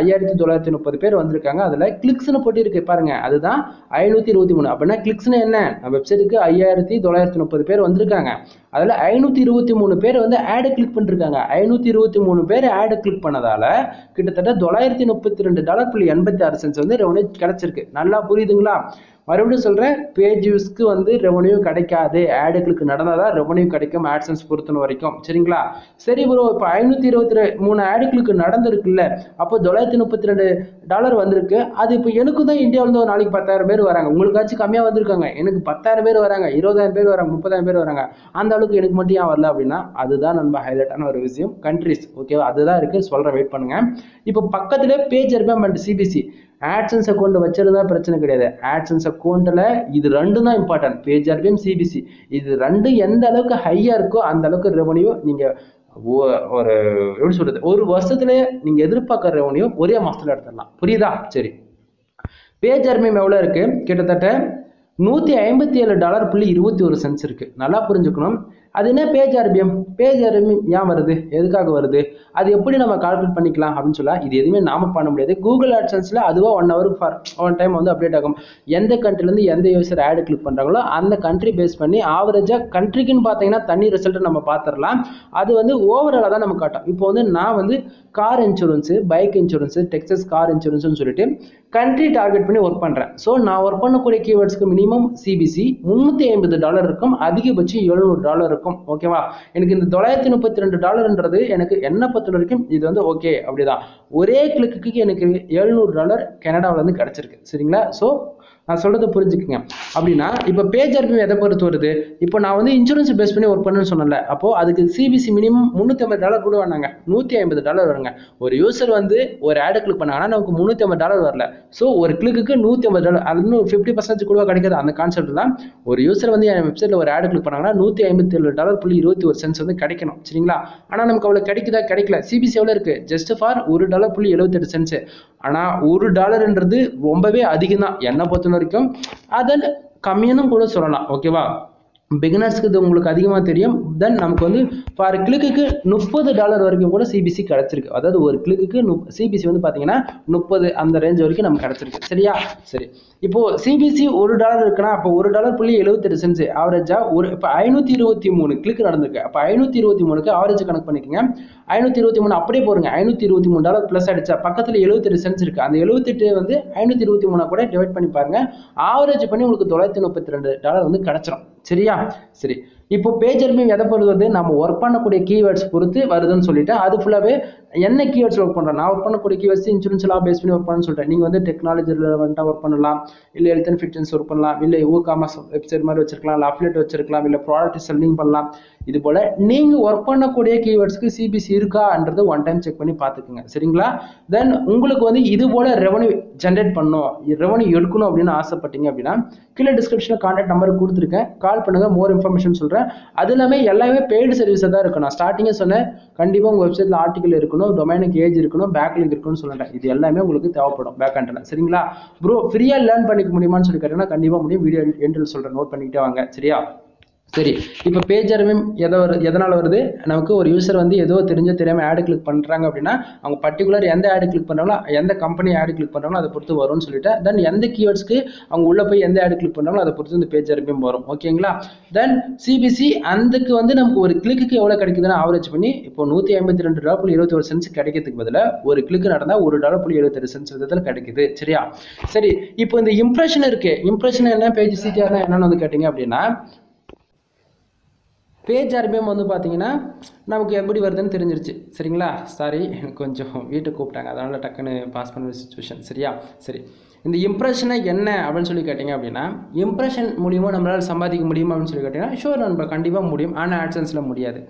5,930 பேர் வந்திருக்காங்க. அதில் கிளிக்ஸ்னு போட்டிருக்கு பாருங்க, அதுதான் 523. அப்படின்னா கிளிக்ஸ்னு என்ன? நம்ம வெப்சைட்டுக்கு 5,930 பேர் வந்திருக்காங்க. அதில் 523 பேர் வந்து ஆடு கிளிக் பண்ணிருக்காங்க. 523 பேர் ஆடு கிளிக் பண்ணதால கிட்டத்தட்ட $932.86 வந்து ரெவன்யூ கிடைச்சிருக்கு. நல்லா புரியுதுங்களா? மறுபடியும் சொல்றேன், பேஜ் வியூஸ்க்கு வந்து ரெவன்யூ கிடைக்காது, ஆடுகளுக்கு நடந்தாதான் ரெவன்யூ கிடைக்கும் ஆட்சன்ஸ் பொறுத்த வரைக்கும். சரிங்களா? சரி ப்ரோ, இப்போ 523 ஆடுகளுக்கு நடந்திருக்குல்ல, அப்போ $932 வந்திருக்கு. அது இப்போ எனக்கு தான் இந்தியாவிலேருந்து ஒரு நாளைக்கு 10,000 பேர் வராங்க, உங்களுக்காச்சும் கம்மியாக வந்திருக்காங்க. எனக்கு 10,000 பேர் வராங்க, 20,000 பேர் வராங்க, 30,000 பேர் வராங்க. அந்த அளவுக்கு எனக்கு மட்டும் ஏன் வரல அப்படின்னா அதுதான் நம்ம ஹைலைட்டான ஒரு விஷயம். கண்ட்ரிஸ், ஓகேவா? அதுதான் இருக்கு, சொல்றேன், வெயிட் பண்ணுங்க. இப்போ பக்கத்துல page remember CBC AdSense account வச்சிருந்தா பிரச்சனை கிடையாது. AdSense அக்கௌண்ட்டில் இது ரெண்டும் தான் இம்பார்ட்டன்ட். பேஜ் ஆர்பிஎம், சிபிசி இது ரெண்டும் எந்த அளவுக்கு ஹையாக இருக்கோ அந்த அளவுக்கு ரெவன்யூ நீங்கள் ஒரு எப்படி சொல்றது, ஒரு வருஷத்துலேயே நீங்கள் எதிர்பார்க்குற ரெவன்யூ ஒரே மாதத்தில் எடுத்துடலாம். புரியுதா? சரி, பேஜ் ஆர்பிஎம் எவ்வளோ இருக்கு? கிட்டத்தட்ட $157.21 இருக்கு. நல்லா புரிஞ்சுக்கணும். அது என்ன பேஜ் ஆர்பிஎம்? பேஜ் ஆர்பிஎம் ஏன் வருது, எதுக்காக வருது, அது எப்படி நம்ம கால்குலேட் பண்ணிக்கலாம் அப்படின்னு சொல்ல, இது எதுவுமே நாம பண்ண முடியாது. கூகுள் ஆட்சன்ஸ்ல அதுவாக 1 hour ஃபார் 1 டைம் வந்து அப்டேட் ஆகும். எந்த கண்ட்ரிலேருந்து எந்த யூசர் ஆடு கிளிக் பண்ணுறாங்களோ அந்த கண்ட்ரி பேஸ் பண்ணி ஆவரேஜாக கண்ட்ரிக்குன்னு பார்த்தீங்கன்னா தனி ரிசல்ட்டை நம்ம பார்த்துடலாம். அது வந்து ஓவராலாக தான் நம்ம காட்டும். இப்போ வந்து நான் வந்து car insurance, bike insurance, Texas car இன்சூரன்ஸ்னு சொல்லிட்டு கண்ட்ரி டார்கெட் பண்ணி ஒர்க் பண்ணுறேன். ஸோ நான் ஒர்க் பண்ணக்கூடிய கீவேர்ட்ஸ்க்கு மினிமம் சிபிசி $350 இருக்கும், அதிகபட்சம் $700 இருக்கும். ஓகேவா? எனக்கு இந்த $932 எனக்கு என்ன பொறுத்த வரைக்கும் இது வந்து ஓகே. அப்படிதான் ஒரே கிளிக்கு எனக்கு $700 கனடாவில் இருந்து கிடைச்சிருக்கு. சரிங்களா? ஸோ நான் சொல்றதை புரிஞ்சுக்குங்க. அப்படின்னா இப்போ பேஜ் ஆர்பிஎம் எதை பொறுத்து வருது? இப்போ நான் வந்து இன்சூரன்ஸ் பேஸ் பண்ணி ஒர்க் பண்ணுன்னு சொன்னல, அப்போ அதுக்கு சிபிசி மினிமம் $350 கூட வேணாங்க, $150 வருங்க. ஒரு யூசர் வந்து ஒரு ஆடு கிளிக் பண்ணாங்கன்னா நமக்கு $350 வரல. ஸோ ஒரு கிளிக்கு $150, அது இன்னும் 50% கூட கிடைக்காது. அந்த கான்செப்ட் தான். ஒரு யூசர் வந்து என் வெப்சைட்ல ஒரு ஆடு கிளிக் பண்ணாங்கன்னா $157.21 வந்து கிடைக்கணும். சரிங்களா? ஆனால் நமக்கு அவ்வளோ கிடைக்குதா? கிடைக்கல. சிபிசி எவ்வளோ இருக்கு? Just for $1.78. ஆனால் $1ன்றது ரொம்பவே அதிகம் தான் என்னை பொறுத்த வரைக்கும். அதில் கம்மியானும் கூட சொல்லலாம். ஓகேவா? பிகினர்ஸ்க்கு இது உங்களுக்கு அதிகமாக தெரியும். தென் நமக்கு வந்து ஃபார் கிளிக்கு $30 வரைக்கும் கூட சிபிசி கிடைச்சிருக்கு. அதாவது ஒரு கிளிக்கு சிபிசி வந்து பார்த்தீங்கன்னா 30 அந்த ரேஞ்ச் வரைக்கும் நமக்கு கிடைச்சிருக்கு. சரியா? சரி, இப்போ சிபிசி $1 இருக்குன்னா அப்போ $1.78 ஆவரேஜா ஒரு இப்போ 523 கிளிக் நடந்திருக்கு. அப்போ 523க்கு ஆவரேஜ் கணக்கு பண்ணிக்கோங்க. 523 அப்படியே போடுங்க. $523 ப்ளஸ் அடிச்சா பக்கத்தில் 78 சென்ட்ஸ் இருக்கு. அந்த 78 வந்து 523 கூட டிவைட் பண்ணி பாருங்க. ஆவரேஜ் பண்ணி உங்களுக்கு $932 வந்து கிடைச்சிரும். சரியா? சரி, இப்போ பேஜ் ஆர்பிஎம் எதை பொறுத்து வந்து நம்ம ஒர்க் பண்ணக்கூடிய கீவேர்ட்ஸ் பொறுத்து வருதுன்னு சொல்லிட்டு அது ஃபுல்லாகவே என்ன கீவேர்ட்ஸ் ஒர்க் பண்ணுறேன். நான் ஒர்க் பண்ணக்கூடிய கீவேர்ட்ஸ் இன்சூரன்ஸ் எல்லாம் பேஸ் பண்ணி ஒர்க் பண்ணணும்னு சொல்லிட்டேன். நீங்கள் வந்து டெக்னாலஜி ரிலவெண்ட்டாக ஒர்க் பண்ணலாம், இல்லை ஹெல்த் அண்ட் ஃபிட்னஸ் ஒர்க் பண்ணலாம், இல்லை காமர்ஸ் வெப்சைட் மாதிரி வச்சிருக்கலாம், இல்லை அஃபிலியேட் வச்சிருக்கலாம், இல்லை ப்ராடக்ட் செல்லிங் பண்ணலாம். இது போல நீங்கள் ஒர்க் பண்ணக்கூடிய கீவேர்ட்ஸ்க்கு சிபிசி இருக்கான்றது 1 டைம் செக் பண்ணி பார்த்துக்குங்க. சரிங்களா? தென் உங்களுக்கு வந்து இது போல ரெவன்யூ ஜென்ரேட் பண்ணணும், ரெவன்யூ எடுக்கணும் அப்படின்னு ஆசைப்பட்டீங்க அப்படின்னா கீழே டிஸ்கிரிப்ஷனில் கான்டாக்ட் நம்பர் கொடுத்துருக்கேன், கால் பண்ணுங்க. மோர் இன்ஃபர்மேஷன் சொல்கிறேன். அது எல்லாமே பெய்டு சர்வீஸாக தான் இருக்கும். நான் ஸ்டார்டிங்கே சொன்னேன், கண்டிப்பாக உங்கள் வெப்சைட்டில் ஆர்டிகல் இருக்கணும், டொமைனுக்கு ஏஜ் இருக்கணும், பேக்லிங்க் இருக்கணும்னு சொல்லிட்டேன். இது எல்லாமே உங்களுக்கு தேவைப்படும் பேக் ஹேண்டில். சரிங்களா? ப்ரோ ஃப்ரீயாக லேர்ன் பண்ணிக்க முடியுமான்னு சொல்லி கேட்டீங்கன்னா கண்டிப்பாக முடியும். வீடியோ எண்டில் சொல்கிறேன், நோட் பண்ணிக்கிட்டே வாங்க. சரியா? சரி, இப்போ பேஜ் ஆர்பிஎம் எதனால் வருது? நமக்கு ஒரு யூசர் வந்து ஏதோ தெரியாமல் ஆடு கிளிக் பண்ணுறாங்க அப்படின்னா அவங்க பர்டிகுலர் எந்த ஆடு கிளிக் பண்ணுறாங்களோ, எந்த கம்பெனி ஆடு கிளிக் பண்ணுறாங்களோ அதை பொறுத்து வரும்னு சொல்லிட்டு, தென் எந்த கீவேர்ட்ஸ்க்கு அவங்க உள்ளே போய் எந்த ஆடு கிளிக் பண்ணுறாங்களோ அதை பொறுத்து இந்த பேஜ் ஆர்பிஎம் வரும். ஓகேங்களா? தென் சிபிசி அதுக்கு வந்து நமக்கு ஒரு கிளிக்கு எவ்வளோ கிடைக்குதுன்னு ஆவரேஜ் பண்ணி இப்போ $152.21 கிடைக்கிறதுக்கு பதிலாக ஒரு கிளிக் நடந்தால் $1.78 விதத்தில் கிடைக்குது. சரியா? சரி, இப்போ இந்த இம்ப்ரெஷன் இருக்கு. இம்ப்ரெஷன் என்ன, பேஜ் சிடிஆர்னா என்னன்னு வந்து கேட்டிங்க அப்படின்னா, பேஜ் ஆர்பிஎம் வந்து பார்த்தீங்கன்னா நமக்கு எப்படி வருதுன்னு தெரிஞ்சிருச்சு. சரிங்களா? சாரி, கொஞ்சம் வீட்டுக்கு கூப்பிட்டாங்க, அதனால் டக்குன்னு பாஸ் பண்ண சிச்சுவேஷன். சரியா? சரி, இந்த இம்ப்ரெஷனை என்ன அப்படின்னு சொல்லி கேட்டிங்க அப்படின்னா, இம்ப்ரெஷன் மூலியமாக நம்மளால் சம்பாதிக்க முடியுமா அப்படின்னு சொல்லி கேட்டிங்கன்னா ஷூர் நம்ம கண்டிப்பாக முடியும். ஆனால் ஆட்சன்ஸில் முடியாது.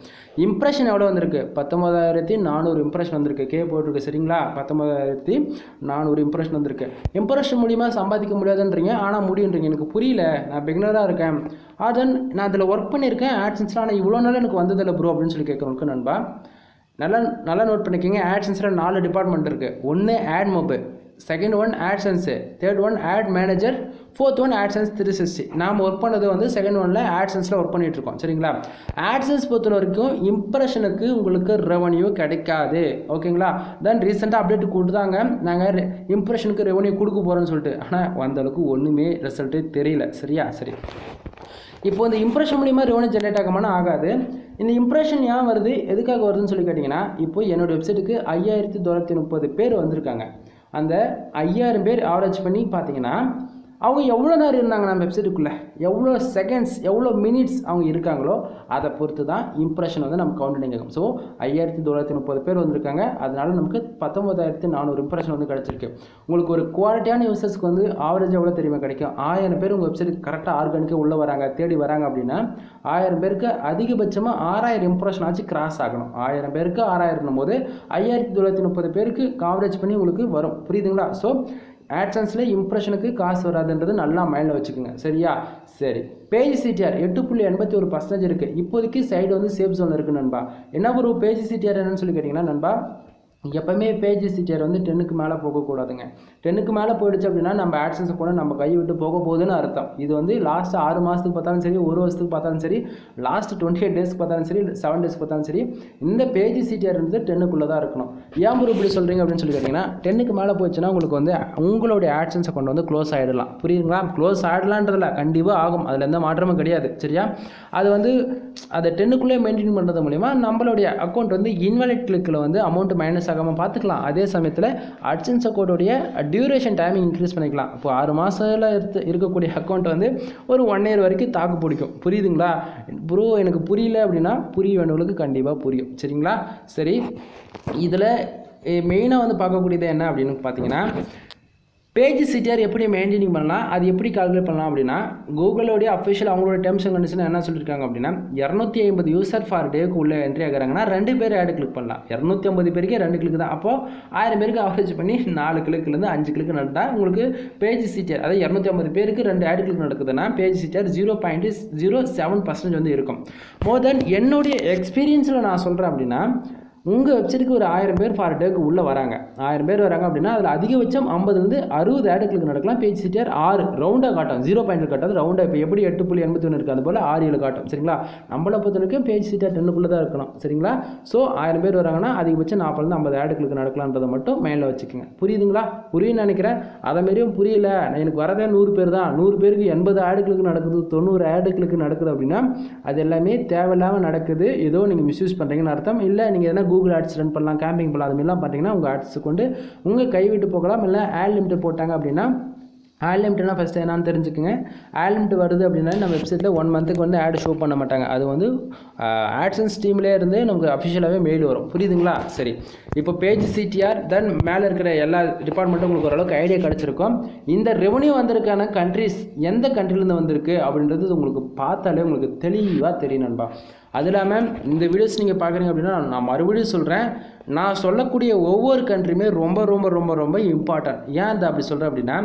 இம்ப்ரெஷன் எவ்வளோ வந்திருக்கு? 19,400 இம்ப்ரெஷன் வந்திருக்கு. போட்டிருக்கு. சரிங்களா? 19,400 இம்ப்ரெஷன் வந்திருக்கு. இம்ப்ரெஷன் மூலியமாக சம்பாதிக்க முடியாதுன்றீங்க, ஆனால் முடியுன்றீங்க. எனக்கு புரியல, நான் பிகினராக இருக்கேன், அதன் நான் அதில் ஒர்க் பண்ணியிருக்கேன் ஆட்சன்ஸில், ஆனால் இவ்வளோ நாள் எனக்கு வந்ததில்லை ப்ரோ அப்படின்னு சொல்லி கேட்குறவனுக்கு நண்பா நல்லா நோட் பண்ணிக்கோங்க. ஆட்சன்ஸில் 4 டிபார்ட்மெண்ட் இருக்குது. ஒன்று AdMob, second one AdSense, third one ad manager, fourth one AdSense 360. நாம் ஒர்க் பண்ணது வந்து செகண்ட் ஒனில் ஆட்சன்ஸில் ஒர்க் பண்ணிட்டு இருக்கோம். சரிங்களா? ஆட்சன்ஸ் பொறுத்த வரைக்கும் இம்ப்ரெஷனுக்கு உங்களுக்கு ரெவன்யூ கிடைக்காது. ஓகேங்களா? தென் ரீசெண்டாக அப்டேட் கொடுத்தாங்க, நாங்கள் இம்ப்ரெஷனுக்கு ரெவன்யூ கொடுக்க போகிறோன்னு சொல்லிட்டு. ஆனால் அந்தளவுக்கு ஒன்றுமே ரிசல்ட்டு தெரியல. சரியா? சரி, இப்போ இந்த இம்ப்ரெஷன் மூலிமா ரெவன்யூ ஜென்ரேட் ஆகாமனா ஆகாது. இந்த இம்ப்ரெஷன் ஏன் வருது, எதுக்காக வருதுன்னு சொல்லி கேட்டிங்கன்னா, இப்போ என்னோடய வெப்சைட்டுக்கு 5,930 பேர் வந்திருக்காங்க. அந்த 5,000 பேர் ஆவரேஜ் பண்ணி பார்த்தீங்கன்னா அவங்க எவ்வளோ நேரம் இருந்தாங்க நம்ம வெப்சைட்டுக்குள்ளே, எவ்வளோ செகண்ட்ஸ், எவ்வளோ மினிட்ஸ் அவங்க இருக்காங்களோ அதை பொறுத்து தான் இம்ப்ரெஷன் வந்து நம்ம கவுண்டிங் ஆகும். ஸோ 5,930 பேர் வந்திருக்காங்க, அதனால நமக்கு 19,400 இம்ப்ரெஷன் வந்து கிடச்சிருக்கு. உங்களுக்கு ஒரு குவாலிட்டியான யூசர்ஸ்க்கு வந்து ஆவரேஜ் எவ்வளோ தெரியுமா கிடைக்கும்? 1000 பேர் உங்கள் வெப்சைட்டுக்கு கரெக்டாக ஆர்கானிக்காக உள்ளே வராங்க, தேடி வராங்க அப்படின்னா 1000 பேருக்கு அதிகபட்சமாக 6000 இம்ப்ரெஷன் ஆச்சு கிராஸ் ஆகணும். 1000 பேருக்கு 6000 போது 5,930 பேருக்கு ஆவரேஜ் பண்ணி உங்களுக்கு வரும். புரியுதுங்களா? ஸோ ஆட்சன்ஸில் இம்ப்ரெஷனுக்கு காசு வராதுன்றது நல்லா மைண்டில் வச்சுக்கோங்க. சரியா? சரி, பேஜ் சிடிஆர் 8.81% இருக்குது. இப்போதைக்கு சைடு வந்து சேஃப் ஜோன் இருக்குது நண்பா. என்ன ஒரு பேஜ் சிடிஆர் என்னன்னு சொல்லி கேட்டிங்கன்னா நண்பா, எப்போவுமே பேஜ் சிடிஆர் வந்து 10க்கு மேலே போகக்கூடாதுங்க. 10க்கு மேலே போயிடுச்சு அப்படின்னா நம்ம ஆட்சன்ஸை கூட நம்ம கை விட்டு போக போகுதுன்னு அர்த்தம். இது வந்து லாஸ்ட் 6 மாதத்துக்கு பார்த்தாலும் சரி, ஒரு வருஷத்துக்கு பார்த்தாலும் சரி, லாஸ்ட் 28 டேஸ்க்கு பார்த்தாலும் சரி, 7 டேஸ்க்கு பார்த்தாலும் சரி, இந்த பேஜ் சிடிஆர் வந்து 10க்குள்ளே தான் இருக்கணும். ஏன் ப்ரோ இப்படி சொல்கிறீங்க அப்படின்னு சொல்லி கேட்டிங்கன்னா, 10க்கு மேலே போயிடுச்சுன்னா உங்களுக்கு வந்து உங்களுடைய ஆட்சன்ஸ் அக்கௌண்ட் வந்து க்ளோஸ் ஆகிடலாம். புரியுதுங்களா? க்ளோஸ் ஆகிடலான்றதில்ல, கண்டிப்பாக ஆகும். அதில் எந்த மாற்றமும் கிடையாது. சரியா? அது வந்து அதை 10க்குள்ளே மெயின்டைன் பண்ணுறது மூலிமா நம்மளுடைய அக்கௌண்ட் வந்து இன்வாலிட் கிளிக்கில் வந்து அமௌண்ட் மைனஸ் ஆகாமல் பார்த்துக்கலாம். அதே சமயத்தில் அட்சன்ஸ் அக்கௌண்ட்டோடைய டியூரேஷன் டைமிங் இன்க்ரீஸ் பண்ணிக்கலாம். இப்போ 6 மாதத்தில் இருக்கக்கூடிய அக்கௌண்ட் வந்து ஒரு 1 இயர் வரைக்கும் தாக்கு பிடிக்கும். புரியுதுங்களா? ப்ரோ எனக்கு புரியல அப்படின்னா புரிய வேண்டியவங்களுக்கு கண்டிப்பாக புரியும். சரிங்களா? சரி, இதில் மெயினாக வந்து பார்க்கக்கூடியது என்ன அப்படின்னு பார்த்தீங்கன்னா, பேஜ் சிடிஆர் எப்படி மெயின்டைனிங் பண்ணலாம், அது எப்படி கால்குலேட் பண்ணலாம் அப்படின்னா, கூகுளோடைய அஃபிஷியல் அவங்களோட டேர்ம்ஸ் அண்ட் கண்டிஷன் என்ன சொல்லியிருக்காங்க அப்படின்னா, 250 யூசர் ஃபார் டேக்கு உள்ளே என்ட்ரி ஆகிறாங்கன்னா 2 பேர் ஆடு கிளிக் பண்ணலாம். 250 பேருக்கே 2 கிளிக் தான். அப்போது 1000 பேருக்கு அவரேஜ் பண்ணி 4 கிளிக்லேருந்து 5 கிளிக் நடந்தால் உங்களுக்கு பேஜ் சிடிஆர், அதாவது 250 பேருக்கு 2 ஆடு கிளிக் நடக்குதுன்னா பேஜ் சிடிஆர் 0.07% வந்து இருக்கும். மோர் தென் என்னுடைய எக்ஸ்பீரியன்ஸில் நான் சொல்கிறேன் அப்படின்னா, உங்கள் வெப்சைட்டுக்கு ஒரு 1000 பேர் ஃபார் டேக்கு உள்ளே வராங்க. 1000 பேர் வராங்க அப்படின்னா அதில் அதிகபட்சம் 50லேருந்து 60 ஆடு கிளிக் நடக்கலாம். பேஜ் சிடிஆர் 6 ரவுண்டாக காட்டும், 0 பாயிண்ட் காட்டாது. ரவுண்டாக இப்போ எப்படி 8.81 இருக்குது அது போல் 6 காட்டும். சரிங்களா? நம்மளை பொறுத்தவரைக்கும் பேஜ் சிடிஆர் 10க்குள்ளே தான் இருக்கணும். சரிங்களா? ஸோ 1000 பேர் வராங்கன்னா அதிகபட்சம் 40லேருந்து 50 ஆடு கிளிக் நடக்கலான்றதை மட்டும் மைண்டில் வச்சுக்கோங்க. புரியுதுங்களா? புரியுன்னு நினைக்கிறேன். அதேமாரியும் புரியல, எனக்கு வரதே 100 பேர் தான், 100 பேருக்கு 80 ஆடு கிளிக் நடக்குது, 90 ஆடு கிளிக் நடக்குது அப்படின்னா அது எல்லாமே தேவையில்லாமல் நடக்குது. ஏதோ நீங்கள் மிஸ்யூஸ் பண்ணுறீங்கன்னு அர்த்தம். இல்லை நீங்கள் எதனா கூகுள் ஆட்ஸ் ரன் பண்ணலாம், கேம்பிங் பண்ணலாம், அது மாதிரிலாம் பார்த்தீங்கன்னா உங்கள் ஆட்ஸ் கொண்டு உங்கள் கைவிட்டு போகலாம். இல்லை ஆட் லிமிட் போட்டாங்க அப்படின்னா, ஆட் லிமிட்னா ஃபஸ்ட்டு என்னன்னு தெரிஞ்சுக்கோங்க. ஆட் லிமிட் வருது அப்படின்னா நம்ம வெப்சைட்டில் 1 மந்த்துக்கு வந்து ஆட் ஷோ பண்ண மாட்டாங்க. அது வந்து ஆட்சன்ஸ் டீம்லேயே இருந்து நமக்கு அஃபிஷியலாகவே மெயில் வரும். புரியுதுங்களா? சரி, இப்போ பேஜ் சிடிஆர் தென் மேலே இருக்கிற எல்லா டிபார்ட்மெண்ட்டும் உங்களுக்கு ஓரளவுக்கு ஐடியா கிடச்சிருக்கும். இந்த ரெவன்யூ வந்திருக்கான கண்ட்ரிஸ் எந்த கண்ட்ரிலேருந்து வந்திருக்கு அப்படின்றது உங்களுக்கு பார்த்தாலே உங்களுக்கு தெளிவாக தெரியும் நண்பா. அது இல்லாமல் இந்த வீடியோஸ் நீங்கள் பார்க்குறீங்க அப்படின்னா நான் மறுபடியும் சொல்கிறேன், நான் சொல்லக்கூடிய ஒவ்வொரு கண்ட்ரியுமே ரொம்ப ரொம்ப ரொம்ப ரொம்ப இம்பார்ட்டன்ட். ஏன் அதை அப்படி சொல்கிறேன் அப்படின்னா,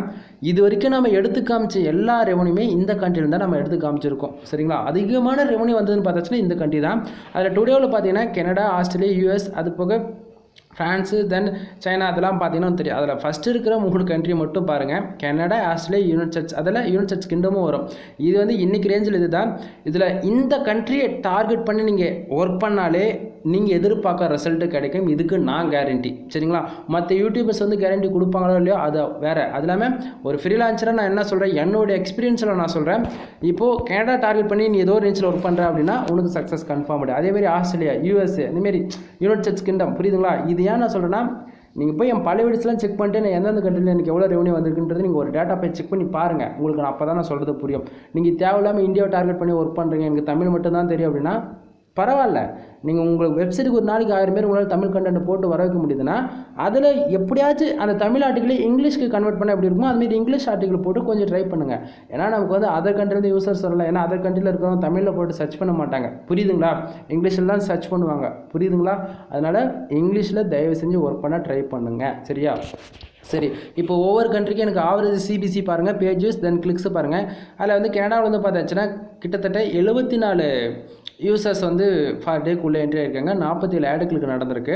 இது வரைக்கும் நம்ம எடுத்து காமிச்ச எல்லா ரெவன்யூமே இந்த கண்ட்ரியில் தான் நம்ம எடுத்து காமிச்சிருக்கோம். சரிங்களா? அதிகமான ரெவன்யூ வந்ததுன்னு பார்த்தாச்சுன்னா இந்த கண்ட்ரி தான். அதில் டுடேவில் பார்த்தீங்கன்னா கனடா, ஆஸ்திரேலியா, யூஎஸ், அது போக ஃப்ரான்ஸு, தென் சைனா, அதெல்லாம் பார்த்தீங்கன்னா தெரியும். அதில் ஃபஸ்ட்டு இருக்கிற 3 கண்ட்ரி மட்டும் பாருங்கள். கனடா, ஆஸ்திரேலியா, யுனைடெட் ஸ்டேட்ஸ், அதில் யுனைடெட் ஸ்டேட்ஸ் கிங்டமும் வரும். இது வந்து இன்றைக்கி ரேஞ்சில் இது தான். இதில் இந்த கண்ட்ரியை டார்கெட் பண்ணி நீங்கள் ஒர்க் பண்ணாலே நீங்கள் எதிர்பார்க்க ரிசல்ட்டு கிடைக்கும். இதுக்கு நான் கேரண்டி. சரிங்களா? மற்ற யூடியூபர்ஸ் வந்து கேரண்டி கொடுப்பாங்களோ இல்லையோ அது வேறு. அது இல்லாமல் ஒரு ஃப்ரீலான்சராக நான் என்ன சொல்கிறேன், என்னோட எக்ஸ்பீரியன்ஸில் நான் சொல்கிறேன். இப்போது கனடா டார்கெட் பண்ணி நீ ஏதோ ரேஞ்சில் ஒர்க் பண்ணுற அப்படின்னா உனக்கு சக்ஸஸ் கன்ஃபார்ம் ஆகிடும். அதேமாதிரி ஆஸ்திரேலியா, யூஎஸ்ஏ, இந்தமாரி யுனைடெட் ஸ்டேட்ஸ் கிங்டம். புரியுதுங்களா? இது ஏன் நான் சொல்கிறேன்னா, நீங்கள் போய் என் பழைய வீடியோஸ்லாம் செக் பண்ணிட்டு நான் எந்தெந்த கண்ட்ரியில் எனக்கு எவ்வளோ ரெவன்யூ வந்திருக்குன்றது நீங்கள் ஒரு டேட்டா போய் செக் பண்ணி பாருங்கள். உங்களுக்கு நான் அப்போ தான் நான் சொல்கிறது புரியும். நீங்கள் தேவையில்லாமல் இந்தியாவை டார்கெட் பண்ணி ஒர்க் பண்ணுறீங்க, எனக்கு தமிழ் மட்டும் தான் தெரியும் அப்படின்னா பரவாயில்ல. நீங்கள் உங்களுக்கு வெப்சைட்டுக்கு ஒரு நாளைக்கு 1000 பேர் உங்களால் தமிழ் கண்டென்ட் போட்டு வர வைக்க முடியுதுன்னா அதில் எப்படியாச்சும் அந்த தமிழ் ஆர்டிக்கிளை இங்கிலீஷ்க்கு கன்வெர்ட் பண்ண எப்படி இருக்குமோ அதுமாரி இங்கிலீஷ் ஆர்டிக்கிள் போட்டு கொஞ்சம் ட்ரை பண்ணுங்கள். ஏன்னா நமக்கு வந்து அதர் கண்ட்ரிலேருந்து யூசர்ஸ் வரல. ஏன்னா அதர் கண்ட்ரியில் இருக்கிறவங்க தமிழில் போட்டு சர்ச் பண்ண மாட்டாங்க. புரியுதுங்களா? இங்கிலீஷில் தான் சர்ச் பண்ணுவாங்க. புரியுதுங்களா? அதனால் இங்கிலீஷில் தயவு செஞ்சு ஒர்க் பண்ண ட்ரை பண்ணுங்கள். சரியா? சரி, இப்போ ஒவ்வொரு கண்ட்ரிக்கும் எனக்கு ஆவரேஜ் சிபிசி பாருங்கள், பேஜஸ் தென் கிளிக்ஸ் பாருங்கள். அதில் வந்து கனடாவில் வந்து பார்த்தாச்சுன்னா கிட்டத்தட்ட 74 யூசர்ஸ் வந்து ஃபார் டேக்குள்ளே என்ட்ரி ஆகிருக்காங்க. 47 ஆடு கிளிக் நடந்திருக்கு.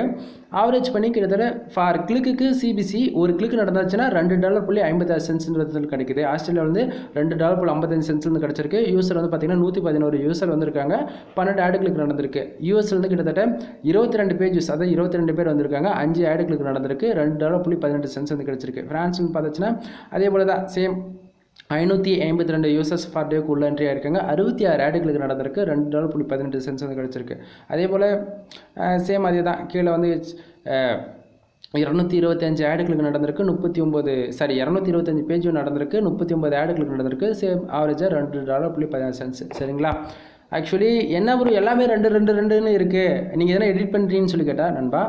ஆவரேஜ் பண்ணி கிட்டத்தட்ட ஃபார் கிளிக்கு சிபிசி ஒரு கிளிக் நடந்துச்சுன்னா $2.56 கிடைக்குது. ஆஸ்திரேலியா வந்து $2.55 கிடச்சிருக்கு. யூசர் வந்து பார்த்திங்கன்னா 111 யூசர் வந்திருக்காங்க. 12 ஆடு கிளிக் நடந்திருக்கு. யூஎஸ்ல வந்து கிட்டத்தட்ட 22 பேஜஸ், அதாவது 22 பேர் வந்திருக்காங்க. 5 ஆடு கிளிக் நடந்திருக்கு. $2.18 வந்து கிடச்சிருக்கு. ஃப்ரான்ஸ்னு பார்த்தாச்சுன்னா அதே போல் தான் சேம் 552 யூசர்ஸ் ஃபார் டேக்கு உள்ள என்ட்ரி ஆகிருக்காங்க. 66 ஆடுகளுக்கு நடந்திருக்கு. $2.18 வந்து கிடச்சிருக்கு. அதே போல் சேம் அதே தான். கீழே வந்து 225 ஆடுகளுக்கு நடந்திருக்கு. 225 பேஜும் நடந்திருக்கு. 39 ஆடுகளுக்கு நடந்திருக்கு. சேம் ஆவரேஜாக $2.18. சரிங்களா? ஆக்சுவலி என்ன ஒரு எல்லாமே 2 2 2ன்னு இருக்குது. நீங்கள் எதனா எடிட் பண்ணுறீங்கன்னு சொல்லி கேட்டால் நண்பா,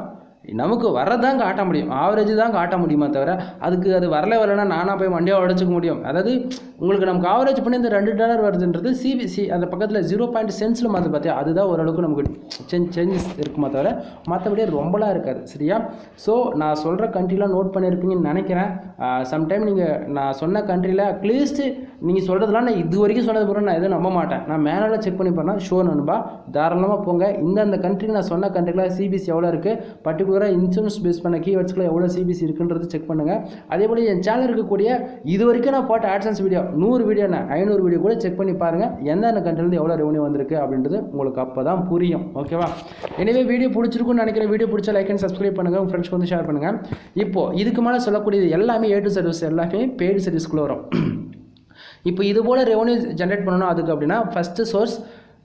நமக்கு வரதான் காட்ட முடியும், ஆவரேஜ் தான் காட்ட முடியுமா தவிர அதுக்கு அது வரலைன்னா நானாக போய் வண்டியாக உடச்சிக்க முடியும். அதாவது உங்களுக்கு நமக்கு ஆவரேஜ் பண்ணி இந்த $2 வருதுன்றது சிபிசி அந்த பக்கத்தில் 0 சென்ஸில் மாற்று பார்த்தியா, அதுதான் ஓரளவுக்கு நமக்கு சேஞ்சஸ் இருக்குமா தவிர மற்றபடி ரொம்பலாம் இருக்காது. சரியா? ஸோ நான் சொல்கிற கண்ட்ரிலாம் நோட் பண்ணியிருப்பீங்கன்னு நினைக்கிறேன். சம்டைம் நீங்கள் நான் சொன்ன கண்ட்ரியில் அட்லீஸ்ட்டு நீங்கள் சொல்கிறதுலாம் நான் இது வரைக்கும் சொன்னது பிறகு நான் எதுவும் நம்ப மாட்டேன். நான் மேனுவலாக செக் பண்ணி பண்ணால் ஷோ நண்பா, தாராளமாக போங்க. இந்த கண்ட்ரி நான் சொன்ன கண்ட்ரியில் சிபிசி எவ்வளோ இருக்குது, பர்டிகுலராக இன்சூரன்ஸ் பேஸ் பண்ண கீவேர்ட்ஸ்க்குள்ள எவ்வளோ சிபிசி இருக்குன்றது செக் பண்ணுங்கள். அதே போல் என் சேனல் இருக்கக்கூடிய இது வரைக்கும் நான் போட்ட ஆட்சன்ஸ் வீடியோ 100 வீடியோ 500 வீடியோ கூட செக் பண்ணி பாருங்கள், எந்தெந்த கண்ட்ரிலேருந்து எவ்வளோ ரெவன்யூ வந்திருக்கு அப்படின்றது உங்களுக்கு அப்போ தான் புரியும். ஓகேவா? எனவே வீடியோ பிடிச்சிருக்குன்னு நினைக்கிறேன். வீடியோ பிடிச்சா லைக் அண்ட் சப்ஸ்கிரைப் பண்ணுங்கள், உங்கள் ஃப்ரெண்ட்ஸ்க்கு வந்து ஷேர் பண்ணுங்கள். இப்போது இதுக்கு மேலே சொல்லக்கூடியது எல்லாமே A to சர்வீஸ் எல்லாமே பெய்டு சர்வீஸ்க்குள்ளே வரும். இப்போ இது போல் ரெவன்யூ ஜென்ரேட் பண்ணணும் அதுக்கு அப்படின்னா ஃபஸ்ட்டு சோர்ஸ்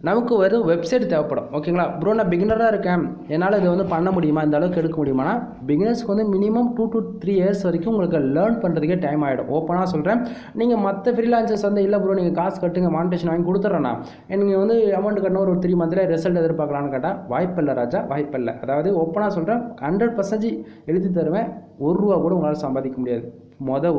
நமக்கு ஒரு வெப்சைட் தேவைப்படும். ஓகேங்களா? ப்ரோ நான் பிகினராக இருக்கேன், என்னால் இது வந்து பண்ண முடியுமா, இந்த அளவுக்கு எடுக்க முடியுமானா பிகினர்ஸ்க்கு வந்து மினிமம் 2 to 3 இயர்ஸ் வரைக்கும் உங்களுக்கு லேர்ன் பண்ணுறதுக்கே டைம் ஆகிடும். ஓப்பனாக சொல்கிறேன். நீங்கள் மற்ற ஃப்ரீலான்சர்ஸ் வந்து இல்லை ப்ரோ நீங்கள் காசு கட்டுங்க மானிட்டேஷன் வாங்கி கொடுத்துட்றேன்னா நீங்கள் வந்து அமௌண்ட் கட்டணும் ஒரு 3 மந்த்தில் ரிசல்ட் எதிர்பார்க்கலான்னு கேட்டால் வாய்ப்பில்லை ராஜா, வாய்ப்பில்லை. அதாவது ஓப்பனாக சொல்கிறேன், 100% எழுதி தருவேன். ₹1 கூட உங்களால் சம்பாதிக்க முடியாது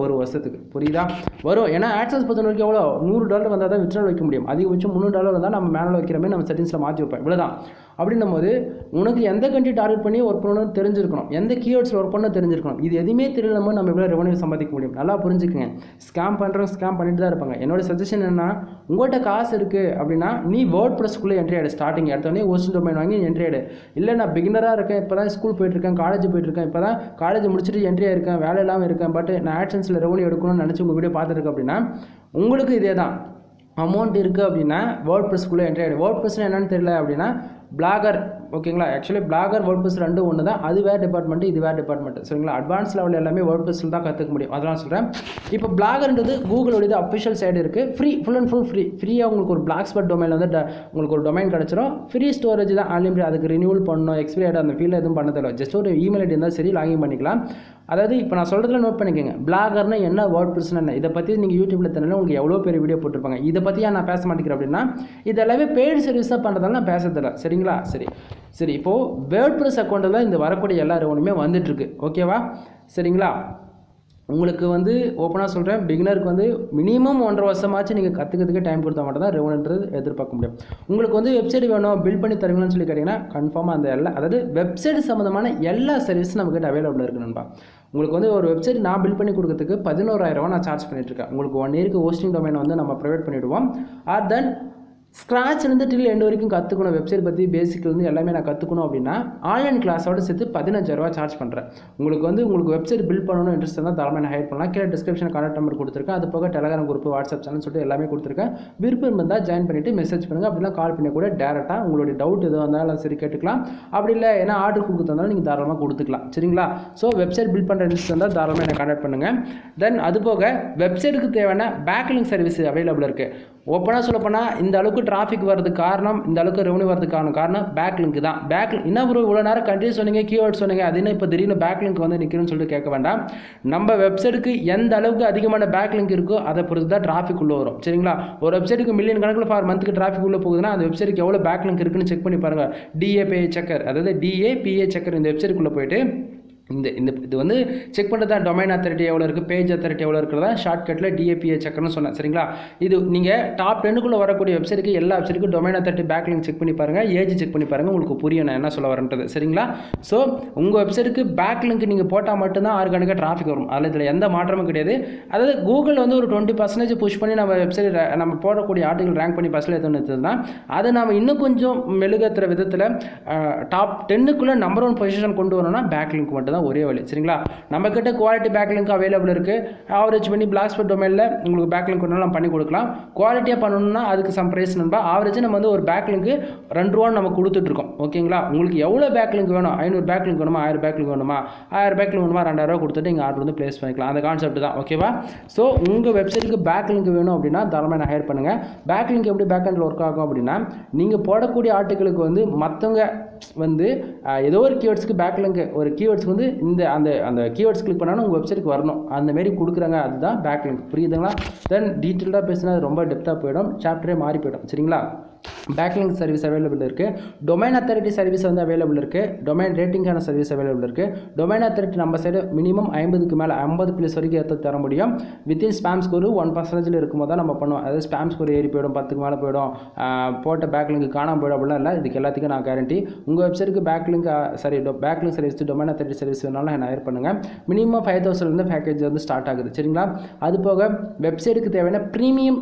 ஒரு வருஷத்துக்கு. புரியுதா? வரும். ஏன்னா ஆட்சன்ஸ் பொறுத்த வரைக்கும் எவ்வளோ $100 வந்தால் தான் விட்ரால் வைக்க முடியும். அதிகபட்சம் $300 வந்தால் நம்ம மேனுவல் வைக்கிற மாதிரி நம்ம செட்டிங்ஸில் மாற்றி வைப்போம். இவ்வளோதான். அப்படின்னும் போது உனக்கு எந்த கண்ட்ரி டார்கெட் பண்ணி ஒர்க் பண்ணணும்னு தெரிஞ்சிருக்கணும், எந்த கீவேர்ட்ஸில் ஒர்க் பண்ணணும் தெரிஞ்சிருக்கணும். இது எதுவுமே தெரியலாம நம்ம இவ்வளோ ரெவன்யூ சம்பாதிக்க முடியும். நல்லா புரிஞ்சுக்குங்க. ஸ்கேம் பண்ணுறவங்க ஸ்கேம் பண்ணிட்டு தான் இருப்பாங்க. என்னோட சஜஷன் என்ன, உங்கள்கிட்ட காசு இருக்குது அப்படின்னா நீ WordPress-க்குள்ளே என்ட்ரி ஆகிடு. ஸ்டார்டிங் எடுத்தோடனே ஹோஸ்டிங் டொமைன் வாங்கி என்ட்ரி ஆகிடு. இல்லை நான் பிகினராக இருக்கேன், இப்போ தான் ஸ்கூல் போயிட்டுருக்கேன், காலேஜ் போயிட்டுருக்கேன், இப்போ தான் காலேஜ் முடிச்சுட்டு என்ட்ரி ஆகிருக்கேன், வேலை இல்லாமல் இருக்கேன், பட் நான் ஆட்சன்ஸில் ரெவன்யூ எடுக்கணும்னு நினச்சி உங்கள் வீடியோ பார்த்துருக்கேன் அப்படின்னா உங்களுக்கு இதே தான் அமௌண்ட் இருக்குது அப்படின்னா WordPress-க்குள்ளே என்ட்ரி ஆகிடு. WordPress என்னன்னு தெரியல அப்படின்னா பிளாகர். ஓகேங்களா? ஆக்சுவலி பிளாகர் WordPress ரெண்டும் ஒன்று தான். அது வேறு டிபார்ட்மெண்ட்டு, இது வேறு டிபார்ட்மெண்ட். சரிங்களா? அட்வான்ஸ் லெவல் எல்லாமே WordPress தான் கற்றுக்க முடியும். அதெல்லாம் சொல்கிறேன். இப்போ பிளாகர்ன்றது கூகுளோட அஃபிஷியல் சைடு இருக்குது. ஃபுல் அண்ட் ஃபுல் ஃப்ரீயாக உங்களுக்கு ஒரு பிளாக் ஸ்பாட் டொமைனில் வந்து உங்களுக்கு ஒரு டொமைன் கிடச்சிரும். ஃப்ரீ ஸ்டோரேஜ் தான், அன்லிமிட்டட். அதுக்கு ரினியூவல் பண்ணணும், எக்ஸ்பைரி ஆகிட்டு அந்த ஃபீல்டில் எதுவும் பண்ண தேவை. ஜஸ்ட் ஒரு இமெயில் ஐடி இருந்தால் சரி, லாகின் பண்ணிக்கலாம். அதாவது இப்போ நான் சொல்கிறதுல நோட் பண்ணிக்கோங்க. பிளாகர்னா என்ன, WordPress என்ன, இதை பற்றி நீங்கள் யூடியூப்பில் தெரியல உங்களுக்கு எவ்வளோ பேர் வீடியோ போட்டிருப்பாங்க. இதை பற்றி நான் பேச மாட்டேங்கிறேன் அப்படின்னா இது எல்லாமே பெய்டு சர்வீஸாக பண்ணுறதால நான் பேசுறதில்ல. சரிங்களா? சரி இப்போது WordPress அக்கௌண்ட்டில் இந்த வரக்கூடிய எல்லா ரெவன்யூமே வந்துட்டுருக்கு. ஓகேவா? சரிங்களா? உங்களுக்கு வந்து ஓப்பனாக சொல்கிறேன், பிகினருக்கு வந்து மினிமம் 1.5 வருஷமாச்சு நீங்கள் கற்றுக்கிறதுக்கு டைம் கொடுத்தா மட்டும் தான் ரெவன்யூன்றது எதிர்பார்க்க முடியும். உங்களுக்கு வந்து வெப்சைட் வேணும், பில்ட் பண்ணி தருவீங்கன்னு சொல்லி கேட்டிங்கன்னா கன்ஃபார்மாக அந்த அதாவது வெப்சைட் சம்மந்தமான எல்லா சர்வீஸும் நம்மக்கிட்ட அவைலபிள் இருக்குது நண்பா. உங்களுக்கு வந்து ஒரு வெப்சைட் நான் பில்ட் பண்ணி கொடுக்கறதுக்கு 11,000 நான் சார்ஜ் பண்ணிட்டுருக்கேன். உங்களுக்கு 1 இயருக்கு ஹோஸ்டிங் டொமைன் வந்து நம்ம ப்ரொவைட் பண்ணிவிடுவோம். ஆர் தென் ஸ்க்ராட்ச்லேருந்து டில் எண்ட் வரைக்கும் கற்றுக்கணும், வெப்சைட் பற்றி பேசிக்லேருந்து எல்லாமே நான் கற்றுக்கணும் அப்படின்னா ஆன்லைன் கிளாஸோடு சேர்த்து 15,000 சார்ஜ் பண்ணுறேன். உங்களுக்கு வெப்சைட் பில்ட் பண்ணணும் இன்ட்ரெஸ்ட் இருந்தால் தாராளமாக நான் ஹைட் பண்ணலாம். கீழே டிஸ்கிரிப்ஷன் கான்டாக்ட் நம்பர் கொடுத்துருக்கேன். அது போக டெலகிராம் குரூப், வாட்ஸ்அப் சேனல் சொல்லிட்டு எல்லாமே கொடுத்துருக்கேன். விருப்பம் இருந்தால் ஜாயின் பண்ணிவிட்டு மெசேஜ் பண்ணுங்கள். அப்படின்னா கால் பண்ணி கூட டேரெக்டாக உங்களுடைய டவுட் எதுவும் இருந்தாலும் சரி கேட்டுக்கலாம். அப்படி இல்லை ஏன்னா ஆர்டர் கொடுக்குறதாலும் நீங்கள் தாராளமாக கொடுத்துக்கலாம். சரிங்களா? ஸோ வெப்சைட் பில்ட் பண்ணுற இன்ட்ரெஸ்ட் இருந்தால் தாராளமாக என்னை கான்டாக்ட் பண்ணுங்கள். தென் அது போக வெப்சைட்டுக்கு தேவையான பேக்லிங்க் சர்வீஸ் அவைலபிள் இருக்குது. ஓப்பனாக சொல்லப்போனால் இந்த அளவுக்கு டிராஃபிக் வரதுக்கு காரணம், இந்த அளவுக்கு ரெவன்யூ வரதுக்கான காரணம் பேக்லிங்க் தான். என்ன ஒரு இவ்வளோ நேரம் கண்ட்ரி சொன்னீங்க, கீவேர்ட் சொன்னீங்க, அது என்ன இப்போ திடீர்னு பேக்லிங்க் வந்து நிற்கணும்னு சொல்லிட்டு கேட்க வேண்டாம். நம்ம வெப்சைட்டுக்கு எந்த அளவுக்கு அதிகமான பேக்லிங்க் இருக்கோ அதை பொறுத்து தான் டிராஃபிக் உள்ள வரும். சரிங்களா? ஒரு வெப்சைட்டுக்கு மில்லியன் கணக்கில் ஃபார் மந்த்துக்கு டிராஃபிக் உள்ள போகுதுன்னா அந்த வெப்சைட்டுக்கு எவ்வளோ பேக்லிங்க் இருக்குன்னு செக் பண்ணி பாருங்கள். DAPA செக்கர், அதாவது DAPA செக்கர் இந்த வெப்சைட்டுக்குள்ளே போயிட்டு இது வந்து செக் பண்ணுறது தான். டொமைன் அத்தாரிட்டி எவ்வளோ இருக்குது, பேஜ் அத்தாரிட்டி எவ்வளோ இருக்கிறதா ஷார்ட்கட்டில் DAPA செக்னு சொன்னேன். சரிங்களா? இது நீங்கள் டாப் 10க்குள்ளே வரக்கூடிய வெப்சைட்டுக்கு எல்லா வெப்சைட்டுக்கும் டொமைன் அத்தாரிட்டி பேக்லிங்க் செக் பண்ணி பாருங்கள், ஏஜ் செக் பண்ணி பாருங்கள், உங்களுக்கு புரியும் நான் என்ன சொல்ல வரேன்றது. சரிங்களா? ஸோ உங்கள் வெப்சைட்டுக்கு பேக்லிங்க் நீங்கள் போட்டால் மட்டும்தான் ஆர்கானிக்காக டிராஃபிக் வரும். அதில் இதில் எந்த மாற்றமும் கிடையாது. அதாவது கூகுள் வந்து ஒரு 20% புஷ் பண்ணி நம்ம வெப்சைட் நம்ம போடக்கூடிய ஆர்டிகல் ரேங்க் பண்ணி பர்சன்ட் எடுத்துன்னா அதை நம்ம இன்னும் கொஞ்சம் மெழுகத்துற விதத்தில் டாப் 10க்குள்ளே நம்பர் 1 பொசிஷன் கொண்டு வரணும்னா பேக்லிங்க் மட்டும் தான் ஒரே வழி. சரிங்களா? நம்ம கிட்ட குவாலிட்டி பேக்லிங்க் அவைலபிள் இருக்குது. ஆவரேஜ் பண்ணி பிளாக் ஸ்பாட் டொமைனில் உங்களுக்கு பேக்லிங்க் கொண்டாலும் பண்ணி கொடுக்கலாம். குவாலிட்டியாக பண்ணணும்னா அதுக்கு சம் ப்ரைஸ் நண்பா. ஆவரேஜ் நம்ம வந்து ஒரு பேக்லிங்க்கு $2 நம்ம கொடுத்துட்ருக்கோம். ஓகேங்களா? உங்களுக்கு எவ்வளோ பேக்லிங்க் வேணும், 500 பேக்லிங்க் வேணுமா, 1000 பேக்லிங்க் வேணுமா, 1000 பேக்லிங்க் வேணுமா, $2000 கொடுத்துட்டு நீங்கள் ஆர்டர் வந்து ப்ளேஸ் பண்ணிக்கலாம். அந்த கான்செப்ட் தான். ஓகேவா? ஸோ உங்கள் வெப்சைட்டுக்கு பேக்லிங்க் வேணும் அப்படின்னா தாராளமாக நான் ஹையர் பண்ணுங்கள். பேக்லிங்க் எப்படி பேக்ஹெண்டில் ஒர்க் ஆகும் அப்படின்னா நீங்கள் போடக்கூடிய ஆர்டிகளுக்கு வந்து மற்றவங்க வந்து ஏதோ ஒரு கீவேர்ட்ஸ்க்கு பேக்லிங்க் ஒரு கீவேர்ட்ஸ்க்கு வந்து அந்த கீவேர்ட்ஸ் கிளிக் பண்ணாலும் உங்கள் வெப்சைட்டுக்கு வரணும், அந்த மாரி கொடுக்குறாங்க. அதுதான் பேக்லிங்க். புரியுதுங்களா? தென் டீட்டெயில்டாக பேசினா ரொம்ப டெப்த்தாக போயிடும், சாப்டரே மாறி போயிடும். சரிங்களா? பேக்லிங்க் சர்வீஸ் அவைலபிள் இருக்குது. டொமைன் அத்தாரிட்டி சர்வீஸ் வந்து அவைலபிள் இருக்குது. டொமைன் ரேட்டிங்கான சர்வீஸ் அவைலபிள் இருக்குது. டொமைன் அத்தாரிட்டி நம்ம சைடு மினிமம் 50க்கு மேலே 50 ப்ளஸ் வரைக்கும் ஏற்ற தர முடியும். வித்தின் ஸ்பேம் ஸ்கோர் 1% இருக்கும்போது தான் நம்ம பண்ணுவோம். அதாவது ஸ்பேம் ஸ்கோர் ஏறி போயிடும், 10க்கு மேலே போயிடும், போட்ட பேக்லிங்க் காணாமல் போயிடும் அப்படிலாம் இல்லை. இதுக்கு எல்லாத்துக்கும் நான் கேரண்டி. உங்கள் வெப்சைட்டுக்கு backlink service domain authority service வேணாலும் என்ன ஹையர் பண்ணுங்கள். மினிமம் 5000 பேக்கேஜ் வந்து ஸ்டார்ட் ஆகுது. சரிங்களா? அது போக வெப்சைட்டுக்கு தேவையான ப்ரீமியம்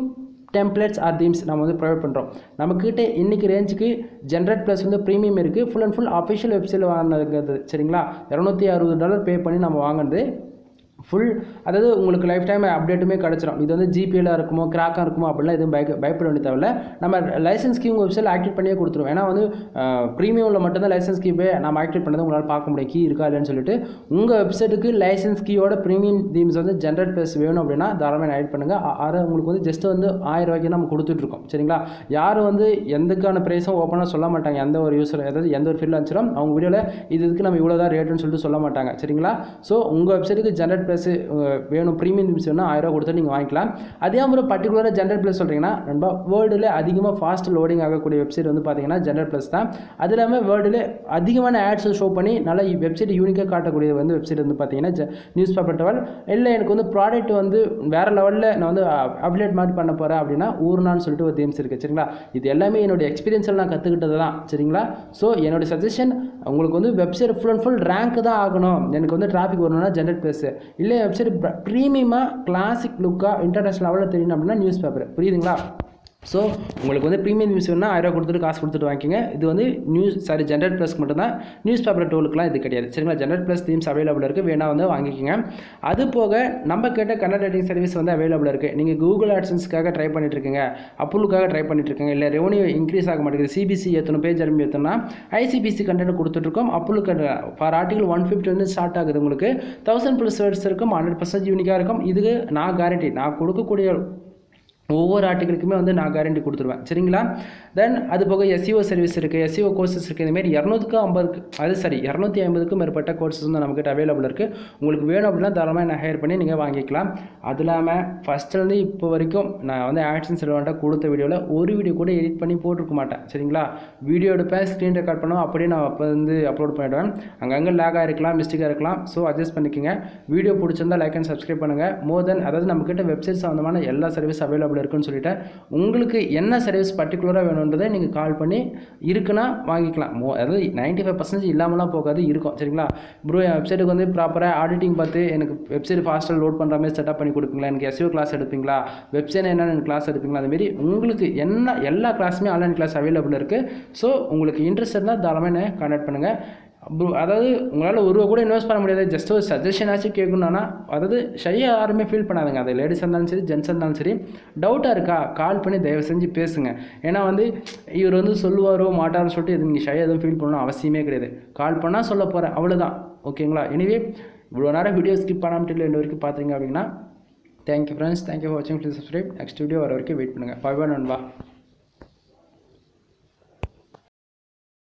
டெம்ப்ளேட்ஸ் ஆர் தீம்ஸ் நம்ம வந்து ப்ரொவைட் பண்ணுறோம். நம்மக்கிட்ட இன்றைக்கி ரேஞ்சுக்கு ஜென்ரேட் ப்ளஸ் வந்து ப்ரீமியம் இருக்குது. ஃபுல் அண்ட் ஃபுல் அஃபிஷியல் வெப்சைட்டில் வாங்கினது. சரிங்களா? $260 பே பண்ணி நம்ம வாங்கினது ஃபுல். அதாவது உங்களுக்கு லைஃப் டைம் அப்டேட்டுமே கிடச்சிடும். இது வந்து ஜிபியில் இருக்குமோ கிராக்காக இருக்குமோ அப்படிலாம் எதுவும் பயப்பட வேண்டிய தேவையில்லை. நம்ம லைசன்ஸ் கீ உங்கள் வெப்சைட்டில் ஆக்டிவேட் பண்ணியே கொடுத்துருவோம். ஏன்னா வந்து ப்ரீமியமில் மட்டும்தான் லைசன்ஸ் கீ நம்ம ஆக்டிவேட் பண்ணதை உங்களால் பார்க்க முடியும், கீ இருக்கா இல்லைன்னு சொல்லிட்டு. உங்கள் வெப்சைட்டுக்கு லைசன்ஸ் கீயோட ப்ரீமியம் தீம்ஸ் வந்து ஜென்ரேட் ப்ளஸ் வேணும் அப்படின்னா தாராளமாக ஆட் பண்ணுங்கள். அதை உங்களுக்கு வந்து ஜஸ்ட் வந்து 1000 ரூபாய்க்கு நம்ம கொடுத்துட்ருக்கோம். சரிங்களா? யாரும் வந்து எந்தக்கான ப்ரைஸும் ஓப்பனாக சொல்ல மாட்டாங்க. எந்த ஒரு யூஸர், அதாவது எந்த ஒரு ஃபீல்டு ஆச்சுரும் அவங்க வீடியோவில் இதுக்கு நம்ம இவ்வளோ தான் ரேட்டுன்னு சொல்லிட்டு சொல்ல மாட்டாங்க. சரிங்களா? ஸோ உங்கள் வெப்சைட்டுக்கு ஜென்ரேட் ப்ளஸ் வேணும், ப்ரீமியம் தீம்ஸ் வேணும், 1000 ரூபா கொடுத்து நீங்கள் வாங்கிக்கலாம். அதே மாதிரி பர்டிகுலராக ஜென்ரேட் ப்ளஸ் சொல்கிறீங்கன்னா நண்பா, வேர்ல்டில் அதிகமாக ஃபாஸ்ட் லோடிங் ஆகக்கூடிய வெப்சைட் வந்து பார்த்தீங்கன்னா ஜென்ரேட் ப்ளஸ் தான். அது இல்லாமல் வேர்ல்டில் அதிகமான ஆட்ஸை ஷோ பண்ணி நல்லா வெப்சைட் யூனிக்காக காட்டக்கூடிய வந்து வெப்சைட் வந்து பார்த்தீங்கன்னா நியூஸ் பேப்பர் டவல். இல்லை எனக்கு வந்து ப்ராடக்ட் வந்து வேறு லெவலில் நான் வந்து அப்டேட் மாதிரி பண்ண போகிறேன் அப்படின்னா ஊர்னான்னு சொல்லிட்டு ஒரு தீம்ஸ் இருக்குது. சரிங்களா? இது எல்லாமே என்னுடைய எக்ஸ்பீரியன்ஸில் நான் கற்றுக்கிட்டது தான். சரிங்களா? ஸோ என்னுடைய சஜஷன், உங்களுக்கு வந்து website full and full rank தான் ஆகணும், எனக்கு வந்து டிராஃபிக் வரணும்னா ஜென்ரேட் ப்ளஸ், இல்லை வெப்சைட் ப்ரீமியமாக கிளாசிக் லுக்காக இன்டர்நேஷனல் லெவலில் தெரியணும் அப்படின்னா நியூஸ் பேப்பர். புரியுதுங்களா? ஸோ உங்களுக்கு வந்து ப்ரீமியம் நியூஸ் வேணும்னா 1000 ரூபா கொடுத்துட்டு காசு கொடுத்துட்டு வாங்கிக்கோங்க. இது வந்து ஜென்ரேட் ப்ளஸ்க்கு மட்டும்தான், நியூஸ் பேப்பர் டோலுக்குலாம் இது கிடையாது. சரிங்களா? ஜென்ரேட் ப்ளஸ் தீம்ஸ் அவைலபிள் இருக்குது, வேணா வந்து வாங்கிக்கோங்க. அது போக நம்ம கேட்ட கண்டென்ட் ரைட்டிங் சர்வீஸ் வந்து அவைலபிள் இருக்குது. நீங்கள் கூகுள் ஆட்சன்ஸ்க்காக ட்ரை பண்ணிட்டு இருக்கீங்க, அப்ரூவலுக்காக ட்ரை பண்ணிட்டு இருக்கீங்க, இல்லை ரெவன்யூ இன்க்ரீஸ் ஆக மாட்டேங்குது, சிபிசி ஏற்றணும், பேஜ் அனுப்பி ஏற்றணும்னா ஐசிபிசி கண்டென்ட் கொடுத்துட்ருக்கோம். அப்ரூவலுக்கு ஃபார் ஆர்டிகல் 150 வந்து ஸ்டார்ட் ஆகுது. உங்களுக்கு 1000+ வேர்ட்ஸ் இருக்கும், 100% யூனிக்காக இருக்கும். இதுக்கு நான் கேரண்டி, நான் கொடுக்கக்கூடிய ஒவ்வொரு ஆர்டிகளுக்குமே வந்து நான் கேரண்டி கொடுத்துருவேன். சரிங்களா? தென் அது போக எஸ்இஓ சர்வீஸ் இருக்குது, எஸ்இஓ கோர்சஸ் இருக்குது. இதுமாரி 250க்கும் மேற்பட்ட கோர்சஸ் வந்து நம்மக்கிட்ட அவைலபிள் இருக்குது. உங்களுக்கு வேணும் அப்படின்னா தாராளமாக என்ன ஹையர் பண்ணி நீங்கள் வாங்கிக்கலாம். அது இல்லாமல் ஃபஸ்ட்லேருந்து இப்போ வரைக்கும் நான் வந்து ஆட்சன்ஸ் ரெலவெண்ட்டாக கொடுத்த வீடியோவில் ஒரு வீடியோ கூட எடிட் பண்ணி போட்டிருக்க மாட்டேன். சரிங்களா? வீடியோ எடுப்பேன், ஸ்க்ரீன் ரெக்கார்ட் பண்ணுவோம், அப்படியே நான் அப்போ வந்து அப்லோட் பண்ணிவிடுவேன். அங்கங்கே லேகாக இருக்கலாம், மிஸ்டேக்காக இருக்கலாம். ஸோ அட்ஜஸ்ட் பண்ணிக்கோங்க. வீடியோ பிடிச்சிருந்தால் லைக் அண்ட் சப்ஸ்கிரைப் பண்ணுங்கள். மோர் தென், அதாவது நம்மக்கிட்ட வெப்சைட் சம்மந்தமான எல்லா சர்வீஸ் அவைலபிள் இருக்குன்னு சொல்லிட்டேன். உங்களுக்கு என்ன சர்வீஸ் பர்டிகுலராக வேணுன்றதை நீங்கள் கால் பண்ணி இருக்குன்னா வாங்கிக்கலாம். அதாவது 95% இல்லாமலாம் போகாது, இருக்கும். சரிங்களா? ப்ரோ என் வெப்சைட்டுக்கு வந்து ப்ராப்பராக ஆடிட்டிங் பார்த்து எனக்கு வெப்சைட் ஃபாஸ்ட்டாக லோட் பண்ணுற மாதிரி செட்டப் பண்ணி கொடுப்பீங்களா, எனக்கு எஸ்இஓ கிளாஸ் எடுப்பீங்களா, வெப்சைட் என்னென்ன கிளாஸ் எடுப்பீங்களா, அதுமாரி உங்களுக்கு என்ன எல்லா கிளாஸுமே ஆன்லைன் கிளாஸ் அவைலபிள் இருக்குது. ஸோ உங்களுக்கு இன்ட்ரெஸ்ட் இருந்தால் தாராளமாக என்ன கான்டாக்ட் பண்ணுங்கள். அதாவது உங்களால் ஒரு ரூபா கூட இன்வெஸ்ட் பண்ண முடியாது, ஜஸ்ட் ஒரு சஜஷனாச்சும் கேட்கணுன்னா, அதாவது ஷையாக யாருமே ஃபீல் பண்ணாதுங்க. அது லேடிஸாக இருந்தாலும் சரி, ஜென்ஸாக இருந்தாலும் சரி, டவுட்டாக இருக்கா கால் பண்ணி தயவு செஞ்சு பேசுங்க. ஏன்னா வந்து இவர் வந்து சொல்லுவாரோ மாட்டார்னு சொல்லிட்டு இது நீங்கள் ஷையாக எதுவும் ஃபீல் பண்ணணும் அவசியமே கிடையாது. கால் பண்ணால் சொல்ல போகிறேன், அவ்வளோதான். ஓகேங்களா? எனிவே இவ்வளோ நேரம் வீடியோ ஸ்கிப் பண்ணாமல் ரெண்டு வரைக்கும் பார்த்தீங்க அப்படின்னா தேங்க்யூ ஃப்ரெண்ட்ஸ், தேங்க்யூ ஃபார் வாட்சிங். Please subscribe. நெக்ஸ்ட் வீடியோ வர வரைக்கும் வெயிட் பண்ணுங்கள். பை நண்பா.